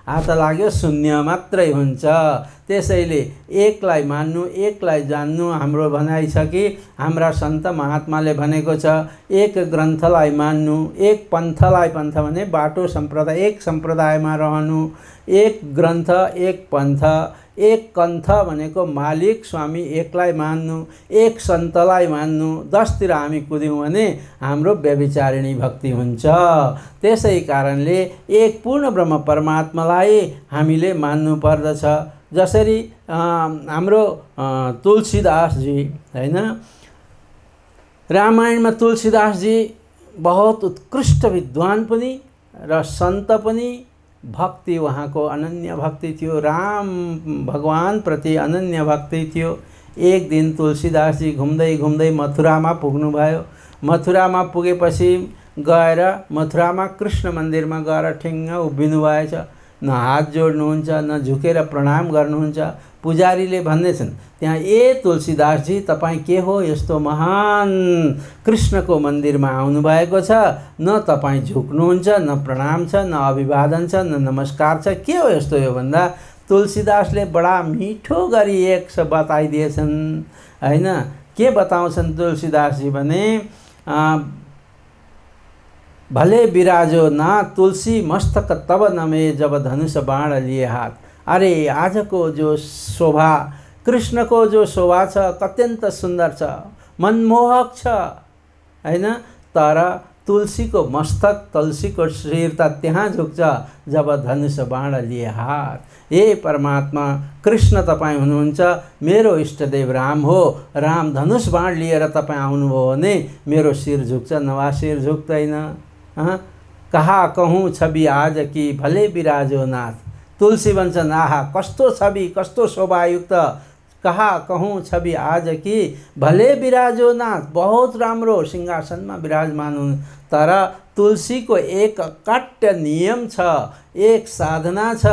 हात लाग्यो शून्य मात्रै हुन्छ। त्यसैले एकलाई मान्नु, एकलाई जान्नु हाम्रो भनाइ छ कि हाम्रा सन्त महात्माले भनेको छ, एक ग्रन्थलाई मान्नु, एक पन्थलाई, पन्थ भने बाटो सम्प्रदाय, एक सम्प्रदायमा रहनु, एक ग्रन्थ, एक पन्थ, एक कन्थ भनेको मालिक स्वामी एकलाई मान्नु, एक सन्तलाई मान्नु। 10तिर हामी कुद्यौँ भने हाम्रो व्यभिचारिणी भक्ति हुन्छ। त्यसै कारणले एक पूर्ण ब्रह्म परमात्मालाई हामीले मान्नु पर्दछ। जसरी हाम्रो तुलसीदासजी हैन, रामायणमा तुलसीदासजी बहुत उत्कृष्ट विद्वान पनि र सन्त पनि। भक्ति उहाँको अनन्य भक्ति थियो, राम भगवान प्रति अनन्य भक्ति थियो। एक दिन तुलसीदासजी घुम्दै घुम्दै मथुरामा पुग्नुभयो। मथुरामा पुगेपछि गएर मथुरामा कृष्ण मन्दिरमा गएर ठिङ्ग उभिनु भएछ। न हात जोड्नुहुन्छ, न झुकेर प्रणाम गर्नुहुन्छ। पुजारीले भन्दैछन् त्यहाँ, ए तुलसीदासजी, तपाईँ के हो यस्तो महान कृष्णको मन्दिरमा आउनुभएको छ, न तपाईँ झुक्नुहुन्छ, न प्रणाम छ, न अभिवादन छ, न नमस्कार छ, के हो यस्तो? यो भन्दा तुलसीदासले बडा मिठो गरी एक बताइदिएछन् हैन। के बताउँछन् तुलसीदासजी भने, भले बिराजो ना तुलसी मस्तक तब नमे जब धनुष बाण लिए हात। अरे आजको जो शोभा, कृष्णको जो शोभा छ अत्यन्त सुन्दर छ, मनमोहक छ हैन। तर तुलसीको मस्तक, तुलसीको शरीर त त्यहाँ झुक्छ जब धनुष बाण लिए हात। हे परमात्मा कृष्ण तपाईँ हुनुहुन्छ, मेरो इष्टदेव राम हो। राम धनुष बाण लिएर तपाईँ आउनुभयो भने मेरो शिर झुक्छ, नवा शिर झुक्दैन। कहा कहूँ छवि आज कि भले बिराजो नाथ। तुलसी भन्छन्, आहा कस्तो छवि, कस्तो शोभायुक्त। कहा कहूँ छवि आज कि भले बिराजो नाथ, बहुत राम्रो सिंहासनमा विराजमान हुन्। तर तुलसीको एक कट्ट नियम छ, एक साधना छ।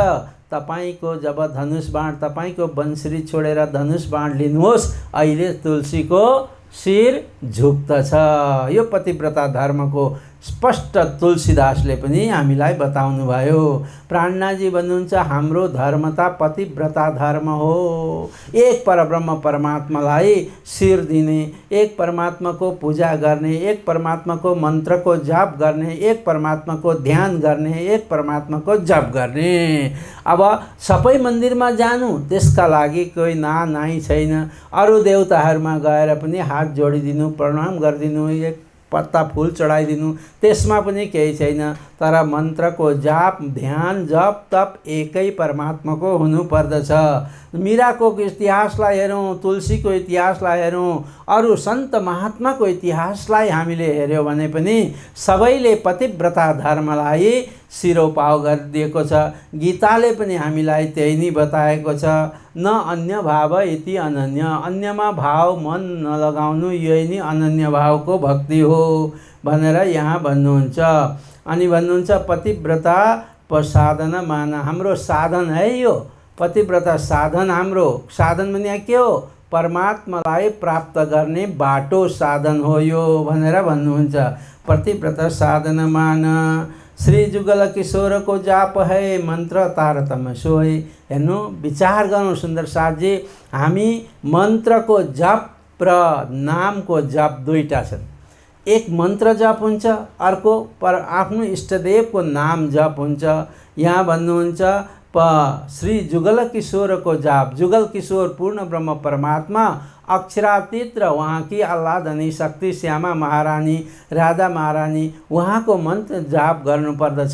तपाईको जब धनुष बाण, तपाईको बन्सरी छोडेर धनुष बाण लिनुहोस्, अहिले तुलसीको शिर झुक्दछ। यो पतिव्रता धर्मको स्पष्ट तुलसीदासले पनि हामीलाई बताउनु भयो। प्राणनाथजी भन्नुहुन्छ हाम्रो धर्मता पतिव्रता धर्म हो। एक परब्रह्म परमात्मालाई शिर दिने, एक परमात्माको पूजा गर्ने, एक परमात्माको मन्त्रको जाप गर्ने, एक परमात्माको ध्यान गर्ने, एक परमात्माको जप गर्ने। अब सबै मन्दिरमा जानु त्यसका लागि कोही नाइ छैन। अरू देवताहरूमा गएर पनि हात जोडिदिनु, प्रणाम गरिदिनु, एक पत्ता फूल चढाइदिनु, त्यसमा पनि केही छैन। तर मन्त्रको जाप ध्यान जप तप एकै परमात्माको हुनुपर्दछ। मीराको इतिहासलाई हेरौँ, तुलसीको इतिहासलाई हेरौँ, अरू सन्त महात्माको इतिहासलाई हामीले हेऱ्यौँ भने पनि सबैले पतिव्रता धर्मलाई शिरोपाव गरिदिएको छ। गीताले पनि हामीलाई त्यही नै बताएको छ। न अन्य भाव इति अनन्य, अन्यमा भाव मन नलगाउनु, यही नै अनन्य भावको भक्ति हो भनेर यहाँ भन्नुहुन्छ। अनि भन्नुहुन्छ पतिव्रता साधन मान, हाम्रो साधन है यो पतिव्रता साधन। हाम्रो साधन भने के हो? परमात्मालाई प्राप्त गर्ने बाटो साधन हो यो भनेर भन्नुहुन्छ। पतिव्रता साधन मान श्री जुगल किशोरको जाप है, मन्त्र तारतम्य सोही। हेर्नु, विचार गर्नु सुन्दर साथजी, हामी मन्त्रको जप र नामको जप दुईटा छन्। एक मन्त्र जप हुन्छ, अर्को पर आफ्नो इष्टदेवको नाम जप हुन्छ। यहाँ भन्नुहुन्छ श्री जुगल किशोरको जाप। जुगल किशोर पूर्ण ब्रह्म परमात्मा अक्षरातीत र उहाँकी आह्लादनी शक्ति श्यामा महारानी, राधा महारानी, उहाँको मन्त्र जाप गर्नुपर्दछ।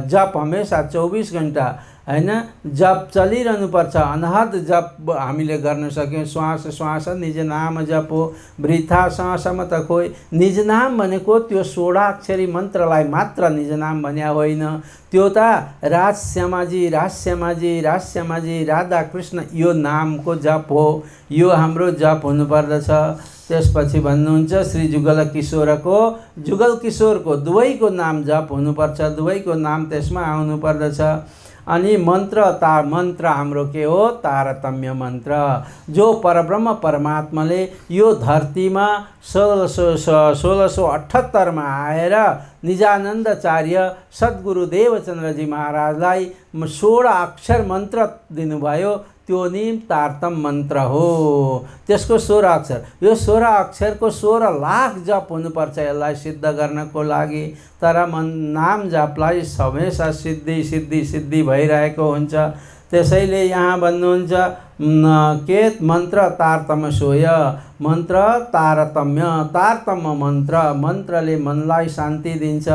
जप हमेसा 24 घण्टा हैन, जप चलिरहनुपर्छ। अनहद जप हामीले गर्न सक्यौँ। श्वास श्वास निज नाम जपो, वृथा श्वासम त खोइ। निज नाम भनेको त्यो 16 मन्त्रलाई मात्र निज नाम भन्या होइन। त्यो त राजश्यामाजी राजश्यामाजी राजश्यामाजी राधा कृष्ण यो नामको जप हो। यो हाम्रो जप हुनुपर्दछ। त्यसपछि भन्नुहुन्छ श्री जुगल किशोरको, जुगल किशोरको दुवैको नाम जप हुनुपर्छ, दुवैको नाम त्यसमा आउनुपर्दछ। अनि मन्त्र हाम्रो के हो? तारतम्य मन्त्र। जो परब्रह्म परमात्माले यो धरतीमा 1678 मा आएर निजानन्दाचार्य सद्गुरु देवचन्द्रजी महाराजलाई 16 अक्षर मन्त्र दिनुभयो। त्यो नि तारतम मन्त्र हो। त्यसको 16 अक्षर, यो 16 अक्षरको 16 लाख जप हुनुपर्छ यसलाई सिद्ध गर्नको लागि। तर नाम जपलाई हमेसा सिद्धि सिद्धि सिद्धि भइरहेको हुन्छ। त्यसैले यहाँ भन्नुहुन्छ के मन्त्र तारतम्य सोय, मन्त्र तारतम्य, तारतम्य मन्त्र। मन्त्रले मनलाई शान्ति दिन्छ,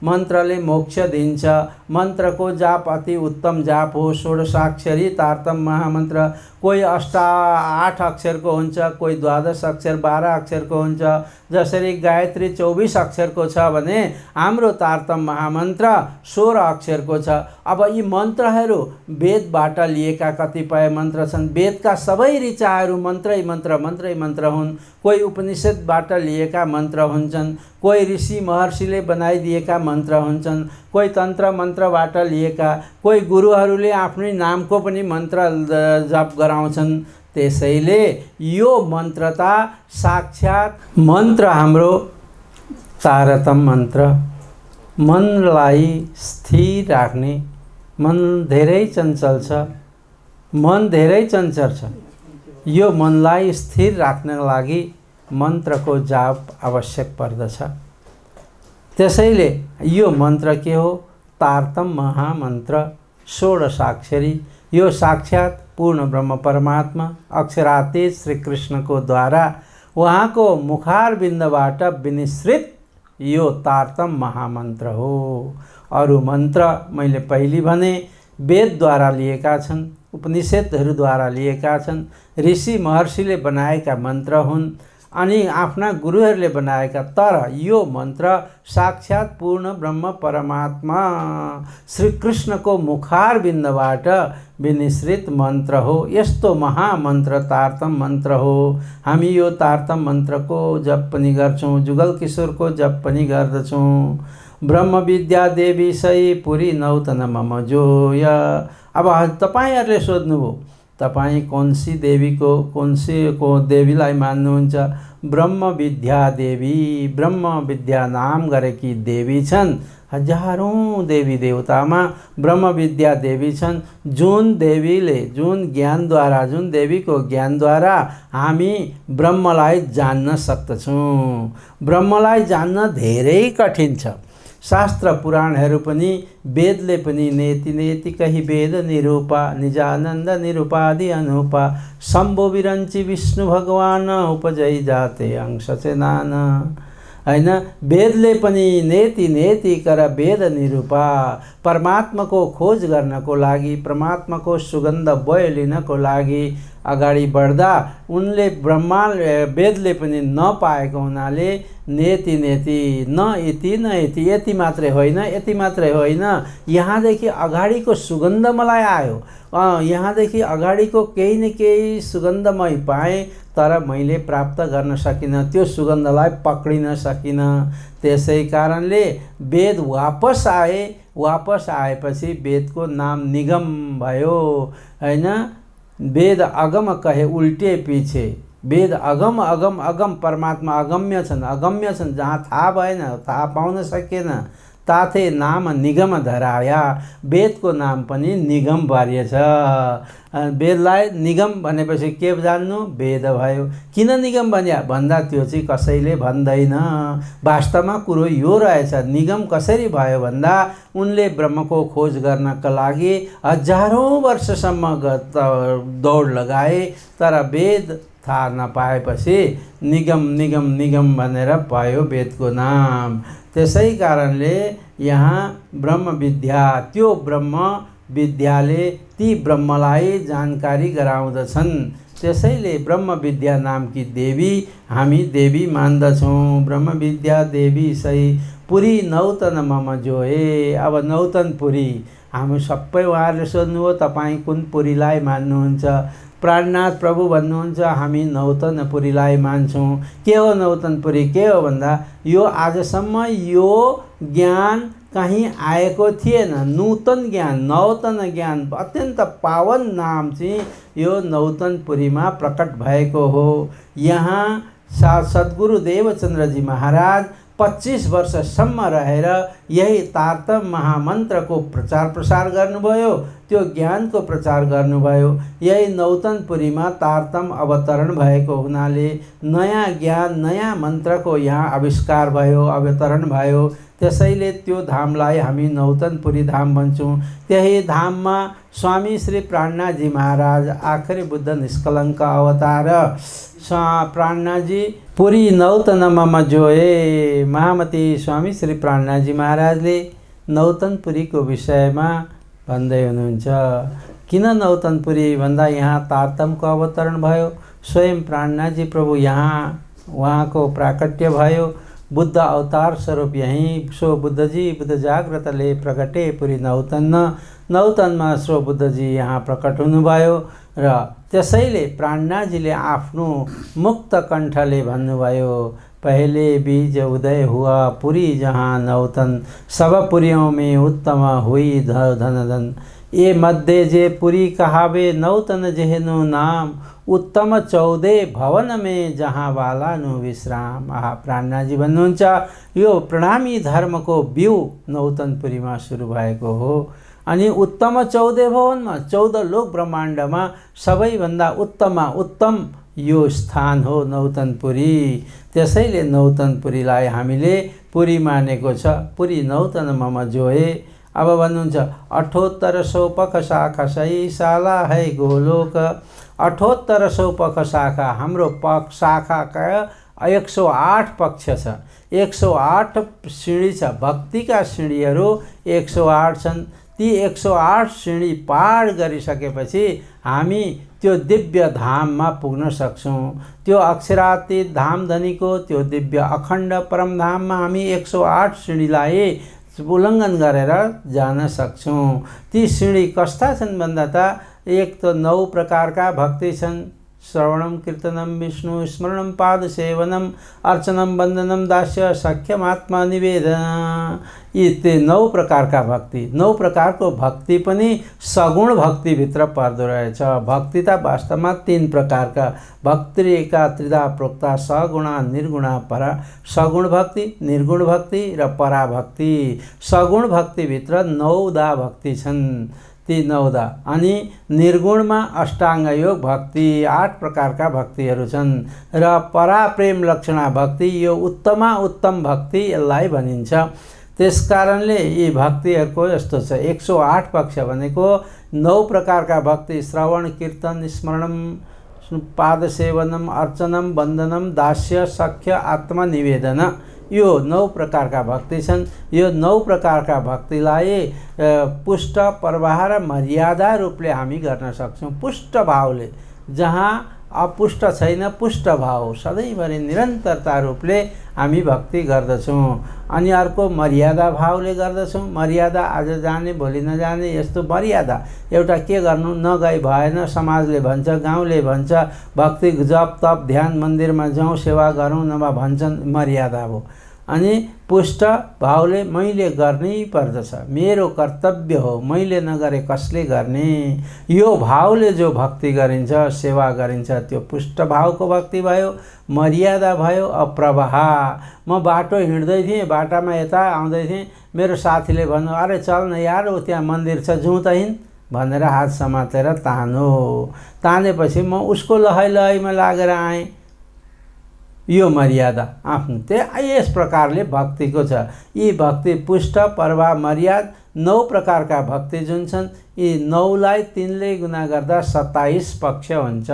मन्त्रले मोक्ष दिन्छ। मन्त्रको जाप अति उत्तम जाप हो। 16 तारतम्य महामन्त्र। कोही 8 अक्षरको हुन्छ, कोही 12 अक्षर 12 अक्षरको हुन्छ। जसरी गायत्री 24 अक्षरको छ भने हाम्रो तारतम्य महामन्त्र 16 अक्षरको छ। अब यी मन्त्रहरू वेदबाट लिएका कतिपय मन्त्र छन्। वेदका सबै ऋचाहरू मन्त्रै मन्त्र मन्त्रै मन्त्र हुन्। कोही उपनिषदबाट लिएका मन्त्र हुन्छन्, कोही ऋषि महर्षिले बनाइदिएका मन्त्र हुन्छन्, कोही तन्त्र मन्त्रबाट लिएका, कोही गुरुहरूले आफ्नै नामको पनि मन्त्र जप गराउँछन्। त्यसैले यो मन्त्रता साक्षात् मन्त्र हाम्रो तारतम्य मन्त्र। मनलाई स्थिर राख्ने, मन धेरै चञ्चल छ, मन धेरै चञ्चल छ। यो मनलाई स्थिर राख्नको लागि मन्त्रको जाप आवश्यक पर्दछ। त्यसैले यो मन्त्र के हो? तारतम्य महामन्त्र 16 अक्षरी। यो साक्षात् पूर्ण ब्रह्म परमात्मा अक्षरातीत श्री कृष्णको द्वारा उहाँको मुखारबिन्दबाट विनिश्रित यो तारतम्य महामन्त्र हो। अरू मन्त्र मैले पहिले भने वेदद्वारा लिएका छन्, उपनिषदहरूद्वारा लिएका छन्, ऋषि महर्षिले बनाएका मन्त्र हुन् अनि आफ्ना गुरुहरूले बनाएका। तर यो मन्त्र साक्षात् पूर्ण ब्रह्म परमात्मा श्री कृष्णको मुखारबिन्दबाट विनिश्रित मन्त्र हो। यस्तो महामन्त्र तारतम्य मन्त्र हो। हामी यो तारतम्य मन्त्रको जप पनि गर्छौँ, जुगल किशोरको जप पनि गर्दछौँ। ब्रह्म विद्या देवी सै पुरी नौतन मम जोय। अब तपाईहरूले सोध्नुभयो तपाईँ कुनसी देवीलाई मान्नुहुन्छ? ब्रह्म विद्या देवी, ब्रह्म विद्या नाम गरेकी देवी छन्। हजारौं देवी देवतामा ब्रह्म विद्या देवी छन्, जुन ज्ञानद्वारा, जुन देवीको ज्ञानद्वारा हामी ब्रह्मलाई जान्न सक्दछौँ। ब्रह्मलाई जान्न धेरै कठिन छ। शास्त्र पुराणहरू पनि, वेदले पनि नेति नेति कही वेद निरूपा, निजानन्द निरूपादि अनुपा, शम्भो विरञ्ची विष्णु भगवान, उपजै जाते अंश चेनान। हैन, वेदले पनि नेति नेति कर वेद निरूपा। परमात्माको खोज गर्नको लागि, परमात्माको सुगन्ध बोय लिनको लागि अगाडि बढ्दा उनले वेदले पनि नपाएको हुनाले नेति नेति, न यति न यति, यति मात्रै होइन, यहाँदेखि अगाडिको सुगन्ध मलाई आयो, यहाँदेखि अगाडिको केही न केही सुगन्ध मै पाएँ, तर मैले प्राप्त गर्न सकिनँ, त्यो सुगन्धलाई पक्रिन सकिनँ। त्यसै कारणले वेद वापस आएपछि वेदको नाम निगम भयो। हैन, वेद अगम कहे उल्टे पीछे, वेद अगम परमात्मा अगम्य छन्, जहाँ थाहा भएन, थाहा पाउन सकेन, ताथे नाम निगम धराया। वेदको नाम पनि निगम पारिएछ। वेदलाई निगम भनेपछि के जान्नु? वेद भयो। किन निगम भन्दा त्यो चाहिँ कसैले भन्दैन। वास्तवमा कुरो यो रहेछ, निगम कसरी भयो भन्दा उनले ब्रह्मको खोज गर्नका लागि हजारौं वर्षसम्म दौड लगाए, तर वेद थाहा नपाएपछि निगम भनेर पायो वेदको नाम। त्यसै कारणले यहाँ ब्रह्म विद्या, त्यो ब्रह्म विद्याले ती ब्रह्मलाई जानकारी गराउँदछन्। त्यसैले ब्रह्म विद्या नामकी देवी हामी देवी मान्दछौँ। ब्रह्म विद्या देवी सही पुरी नौतन मम जोए। अब नौतन पुरी हामी सबै उहाँहरूले सोध्नुभयो, तपाईँ कुन पुरीलाई मान्नुहुन्छ? प्राणनाथ प्रभु भन्नुहुन्छ, हामी नौतनपुरीलाई मान्छौँ। के हो नौतनपुरी? के हो भन्दा यो आजसम्म यो ज्ञान कहीँ आएको थिएन। नूतन ज्ञान, अत्यन्त पावन नाम चाहिँ यो नौतनपुरीमा प्रकट भएको हो। यहाँ सद्गुरु देवचन्द्रजी महाराज 25 वर्षसम्म रहेर यही तारतम महामन्त्रको प्रचार प्रसार गर्नुभयो, त्यो ज्ञानको प्रचार गर्नुभयो। यही नौतनपुरीमा तारतम अवतरण भएको हुनाले नयाँ ज्ञान, नयाँ मन्त्रको यहाँ आविष्कार भयो, अवतरण भयो। त्यसैले त्यो धामलाई हामी नौतनपुरी धाम भन्छौँ। त्यही धाममा स्वामी श्री प्राणनाथजी महाराज, आखिरी बुद्ध निष्कलङ्क अवतार प्राणनाथजी पुरी नौतन मम जोए। महामती स्वामी श्री प्राणनाथजी महाराजले नौतनपुरीको विषयमा भन्दै हुनुहुन्छ। किन नौतनपुरी भन्दा यहाँ तारतमको अवतरण भयो, स्वयं प्राणनाथजी प्रभु यहाँ उहाँको प्राकट्य भयो, बुद्ध अवतार स्वरूप यहीँ सो बुद्धजी बुद्ध जाग्रतले प्रकटे पुरी नौतनमा सो बुद्धजी यहाँ प्रकट हुनुभयो। र त्यसैले प्राणनाथजीले आफ्नो मुक्त कण्ठले भन्नुभयो, पहले बीज उदय हुआ पुरी जहाँ नौतन, सब पुरियों में उत्तम हुई धन। ये मध्य जे पुरी कहावे नौतन जेहनु नाम, उत्तम 14 भवन में जहाँ वाला नु विश्राम। प्राणनाथजी भन्नुहुन्छ, यो प्रणामी धर्मको बिउ नौतनपुरीमा सुरु भएको हो। अनि उत्तम 14 भवनमा, 14 लोक ब्रह्माण्डमा सबैभन्दा उत्तम यो स्थान हो नौतनपुरी। त्यसैले नौतनपुरीलाई हामीले पुरी मानेको छ। पुरी नौतन मम जोए। अब भन्नुहुन्छ 7800 पख शाखा सही शाला है गोलोक। 7800 पख शाखा, हाम्रो पख शाखाका 108 पक्ष छ, 108 सिँढी छ। भक्तिका सिँढीहरू 108 छन्। ती 108 सिँढी पार गरिसकेपछि हामी त्यो दिव्य धाममा पुग्न सक्छौँ। त्यो अक्षरातीत धामधनीको त्यो दिव्य अखण्ड परम धाममा हामी 108 सिँढीलाई उल्लङ्घन गरेर जान सक्छौँ। ती सिँढी कस्ता छन् भन्दा त एक त 9 प्रकारका भक्ति छन्, श्रवणं कीर्तनं विष्णु स्मरणं पादसेवनम अर्चनम वन्दनम दास्य सख्यमात्मा निवेदन। यी 9 प्रकारका भक्ति, 9 प्रकारको भक्ति पनि सगुण भक्तिभित्र पर्दो रहेछ। भक्ति त वास्तवमा 3 प्रकारका भक्ति एका त्रिधा प्रोक्ता सगुणा निर्गुणा परा। सगुण भक्ति, निर्गुण भक्ति र पराभक्ति। सगुण भक्तिभित्र 9 दा भक्ति छन्, ती 9 दा। अनि निर्गुणमा अष्टाङ्ग योग भक्ति 8 प्रकारका भक्तिहरू छन् र परा प्रेम लक्षणा भक्ति यो उत्तमा उत्तम भक्ति यसलाई भनिन्छ। त्यसकारणले यी भक्तिहरूको यस्तो छ 108 पक्ष भनेको 9 प्रकारका भक्ति श्रवण कीर्तन स्मरणम पादसेवनम अर्चनम वन्दनम दास्य सख्य आत्मनिवेदन यो 9 प्रकारका भक्ति छन्। यो 9 प्रकारका भक्तिलाई पुष्ट प्रवाह र मर्यादा रूपले हामी गर्न सक्छौँ। पुष्ट भावले, जहाँ अपुष्ट छैन पुष्ट भाव सधैँभरि निरन्तरता रूपले हामी भक्ति गर्दछौँ। अनि अर्को मर्यादा भावले गर्दछौँ। मर्यादा आज जाने भोलि नजाने यस्तो मर्यादा। एउटा के गर्नु नगई भएन, समाजले भन्छ, गाउँले भन्छ, भक्ति जप तप ध्यान मन्दिरमा जाउँ सेवा गरौँ नभए भन्छन्, मर्यादा हो। अनि पुष्ट भावले मैले गर्नै पर्दछ, मेरो कर्तव्य हो, मैले नगरे कसले गर्ने, यो भावले जो भक्ति गरिन्छ सेवा गरिन्छ त्यो पुष्ट भावको भक्ति भयो। मर्यादा भयो अप्रवाह। म बाटो हिँड्दै थिएँ, बाटामा यता आउँदै थिएँ, मेरो साथीले भन्यो अरे चल न यार ऊ त्यहाँ मन्दिर छ जाउँ त हिँड भनेर हात समातेर तानो। तानेपछि म उसको लहै लहैमा लागेर आएँ। यो मर्यादा आफ्नो यस प्रकारले भक्तिको छ। यी भक्ति पुष्ट प्रवाह मर्यादा 9 प्रकारका भक्ति जुन छन् यी 9 लाई 3 ले गुणा गर्दा 27 पक्ष हुन्छ।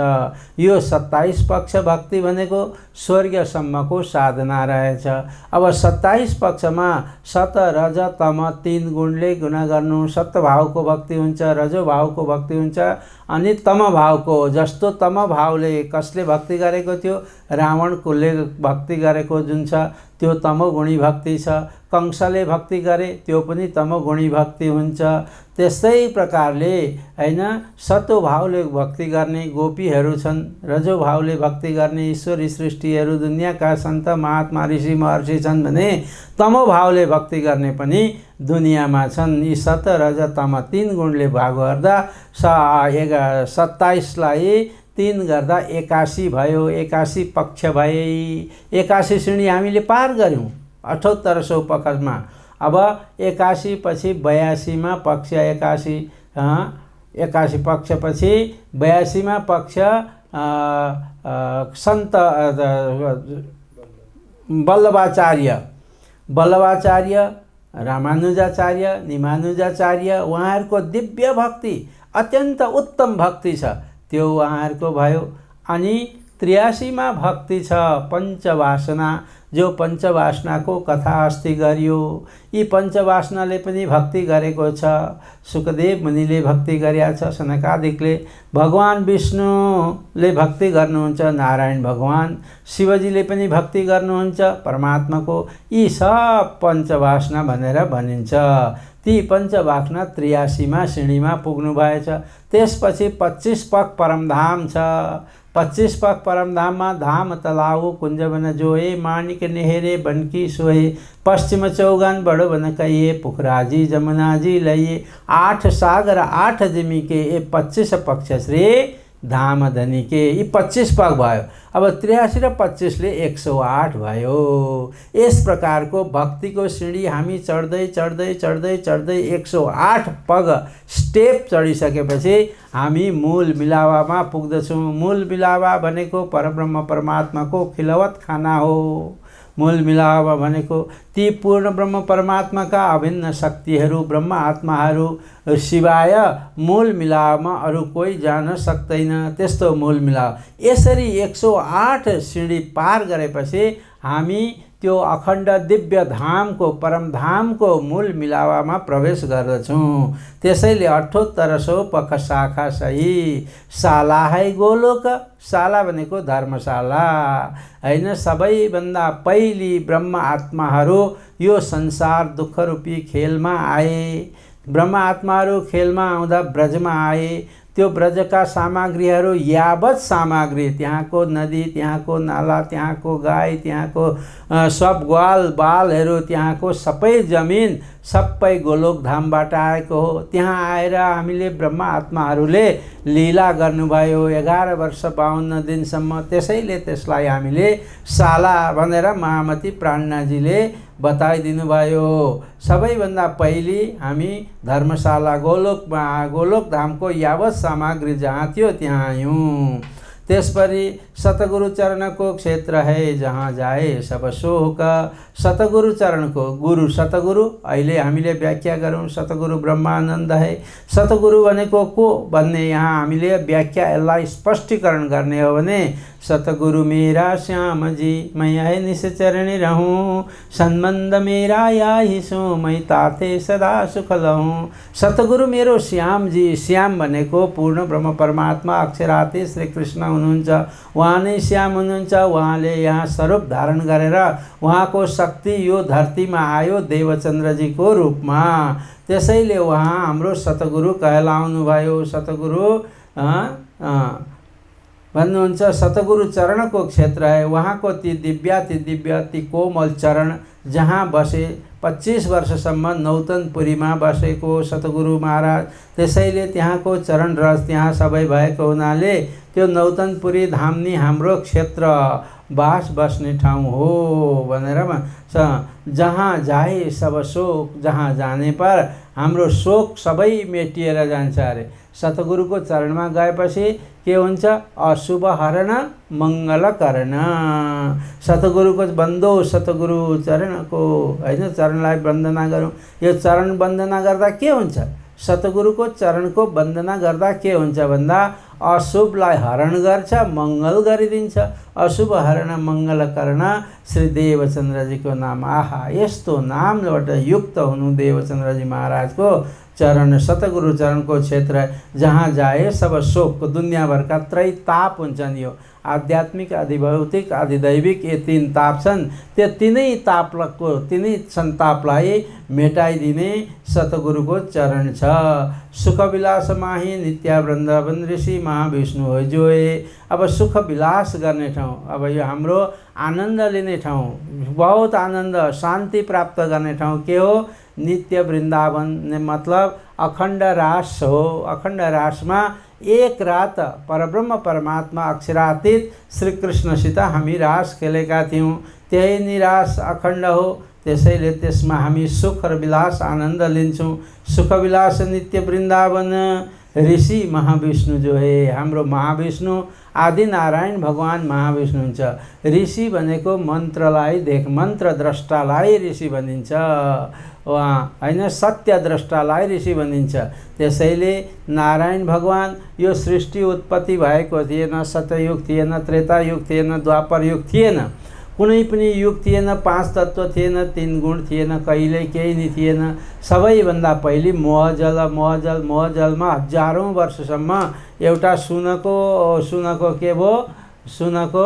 यो 27 पक्ष भक्ति भनेको स्वर्गसम्मको साधना रहेछ। अब 27 पक्षमा सत रज तम 3 गुणले गुणा गर्नु। सत भावको भक्ति हुन्छ, रजो भावको भक्ति हुन्छ अनि तम भावको। जस्तो तम भावले कसले भक्ति गरेको थियो, रावणले भक्ति गरेको जुन छ त्यो तमोगुणी भक्ति छ। कंसले भक्ति गरे त्यो पनि तमोगुणी भक्ति हुन्छ। त्यस्तै प्रकारले हैन सतो भावले भक्ति गर्ने गोपीहरू छन्, रजो भावले भक्ति गर्ने ईश्वरी सृष्टिहरू दुनियाँका सन्त महात्मा ऋषि महर्षि छन् भने तमो भावले भक्ति गर्ने पनि दुनियाँमा छन्। यी सत रज तम 3 गुणले भाग गर्दा 27 लाई 3 गर्दा 81 भयो। 81 पक्ष भए। 81 श्रेणी हामीले पार गऱ्यौँ 7800 पक्षमा। अब 81 पछि 82 मा पक्ष 81 पक्ष पछि 82 मा पक्ष सन्त वल्लभाचार्य रामानुजाचार्य निमानुजाचार्य उहाँहरूको दिव्य भक्ति अत्यन्त उत्तम भक्ति छ त्यो उहाँहरूको भयो। अनि 83 मा भक्ति छ पञ्चवासना जो पञ्चवासनाको कथा अस्ति गरियो। यी पञ्चवासनाले पनि भक्ति गरेको छ। सुखदेव मुनिले भक्ति गरेका छ, सनकादिकले। भगवान विष्णुले भक्ति गर्नुहुन्छ, नारायण भगवान। शिवजीले पनि भक्ति गर्नुहुन्छ परमात्माको। यी सब पञ्चवासना भनेर भनिन्छ। ती पञ्चवासना 83 मा श्रेणीमा पुग्नु भएछ। त्यसपछि 25 पक परमधाम छ। 25 पक परमधाममा धाम तलाउ कुञ्जवन जोए माणिक नेहरे बनकी सोहे पश्चिम चौगान बडो बन कहिए पुखराजी जमुनाजी लइए 8 सागर 8 जिमी के ये 25 पक्ष श्री धाम धनी के यी 25 पग भयो। अब 83 र 25 ले 108 भयो। यस प्रकारको भक्तिको श्रेणी हामी चढ्दै चढ्दै चढ्दै चढ्दै 108 पग स्टेप चढिसकेपछि हामी मूल मिलावामा पुग्दछौँ। मूल मिलावा भनेको परब्रह्म परमात्माको खिलवत खाना हो। मूल मिलावा भनेको ती पूर्ण ब्रह्म परमात्माका अभिन्न शक्तिहरू ब्रह्म आत्माहरू सिवाय मूल मिलावमा अरू कोही जान सक्दैन। त्यस्तो मूल मिलाव। यसरी 108 सिँढी पार गरेपछि हामी त्यो अखण्ड दिव्य धामको परमधामको मूल मिलावामा प्रवेश गर्दछौँ। त्यसैले 7800 पख शाखा सही शाला है गोलोक। शाला भनेको धर्मशाला हैन। सबैभन्दा पहिली ब्रह्म आत्माहरू यो संसार दुःखरूपी खेलमा आए। ब्रह्म आत्माहरू खेलमा आउँदा ब्रजमा आए। त्यो ब्रजका सामग्रीहरू यावत सामग्री, त्यहाँको नदी, त्यहाँको नाला, त्यहाँको गाई, त्यहाँको सब ग्वाल बालहरू, त्यहाँको सबै जमिन सबै गोलोक धामबाट आएको हो। त्यहाँ आएर हामीले ब्रह्मा आत्माहरूले लीला गर्नुभयो 11 वर्ष 52 दिनसम्म। त्यसैले त्यसलाई हामीले साला भनेर महामती प्राणनाजीले बताइदिनु भयो। सबैभन्दा पहिले हामी धर्मशाला गोलोक धामको यावत सामग्री जहाँ थियो त्यहाँ आयौँ। त्यसपछि सतगुरु चरणको क्षेत्र है जहाँ जाए सब शोक। सतगुरु चरणको गुरु, सतगुरु अहिले हामीले व्याख्या गरौँ सतगुरु ब्रह्मानन्द है। सतगुरु भनेको को भन्ने यहाँ हामीले व्याख्या यसलाई स्पष्टीकरण गर्ने हो भने सतगुरु मेरा श्याम जी मैं यह निश्चरणी रहूँ, संबंध मेरा याही सो मैं ताते सदा सुख लहूँ। सतगुरु मेरो श्याम जी, श्याम भनेको पूर्ण ब्रह्म परमात्मा अक्षराती श्री कृष्ण हुनुहुन्छ। उहाँ नै श्याम हुनुहुन्छ। उहाँले यहाँ स्वरूप धारण गरेर उहाँको शक्ति यो धरतीमा आयो देवचन्द्रजीको रूपमा। त्यसैले उहाँ हाम्रो सतगुरु कहलाउनु भयो। सतगुरु भन्नुहुन्छ सतगुरु चरणको क्षेत्र है। उहाँको ती दिव्य ती कोमल चरण जहाँ बसे 25 वर्षसम्म नौतनपुरीमा बसेको सतगुरु महाराज। त्यसैले त्यहाँको चरण रस त्यहाँ सबै भएको हुनाले त्यो नौतनपुरी धाम नि हाम्रो क्षेत्र बास बस्ने ठाउँ हो भनेर जहाँ जाए सब शोक, जहाँ जाने पर हाम्रो शोक सबै मेटिएर जान्छ अरे। सतगुरुको चरणमा गएपछि के हुन्छ? अशुभ हरण मङ्गल करण। सतगुरुको बन्दो सतगुरु चरणको होइन, चरणलाई वन्दना गरौँ। यो चरण वन्दना गर्दा के हुन्छ? सतगुरुको चरणको वन्दना गर्दा के हुन्छ भन्दा अशुभलाई हरण गर्छ, मङ्गल गरिदिन्छ। अशुभ हरण मङ्गल करण श्री देवचन्द्रजीको नाम। आहा, यस्तो नामबाट युक्त हुनु देवचन्द्रजी महाराजको चरण सतगुरु चरणको क्षेत्र जहाँ जाए सब शोक। दुनियाँभरका त्रैताप हुन्छन्, यो आध्यात्मिक, आधिभौतिक, आधिदैविक, ये 3 ताप छन्। त्यो तिनै सन्तापलाई मेटाइदिने सतगुरुको चरण छ। सुख विलास माही नित्य वृन्दावन ऋषि महाविष्णु हो जोए। अब सुख विलास गर्ने ठाउँ, अब यो हाम्रो आनन्द लिने ठाउँ, बहुत आनन्द शान्ति प्राप्त गर्ने ठाउँ के हो? नित्य वृन्दावन मतलब अखण्ड रास हो। अखण्ड रासमा एक रात परब्रह्म परमात्मा अक्षरातीत श्री कृष्णसित हामी रास खेलेका थियौँ। त्यही निराश अखण्ड हो। त्यसैले त्यसमा हामी सुख र विलास आनन्द लिन्छौँ। सुख विलास नित्य वृन्दावन ऋषि महाविष्णु जो है, हाम्रो महाविष्णु आदि नारायण भगवान महाविष्णु हुन्छ। ऋषि भनेको मन्त्र द्रष्टालाई ऋषि भनिन्छ, होइन, सत्य द्रष्टालाई ऋषि भनिन्छ। त्यसैले नारायण भगवान यो सृष्टि उत्पत्ति भएको थिएन, सत्ययुग थिएन, त्रेतायुग थिएन, द्वापर युग थिएन, कुनै पनि युग थिएन, 5 तत्त्व थिएन, 3 गुण थिएन, कहिल्यै केही नि थिएन। सबैभन्दा पहिले महजलमा हजारौँ वर्षसम्म एउटा सुनको के भयो? सुनको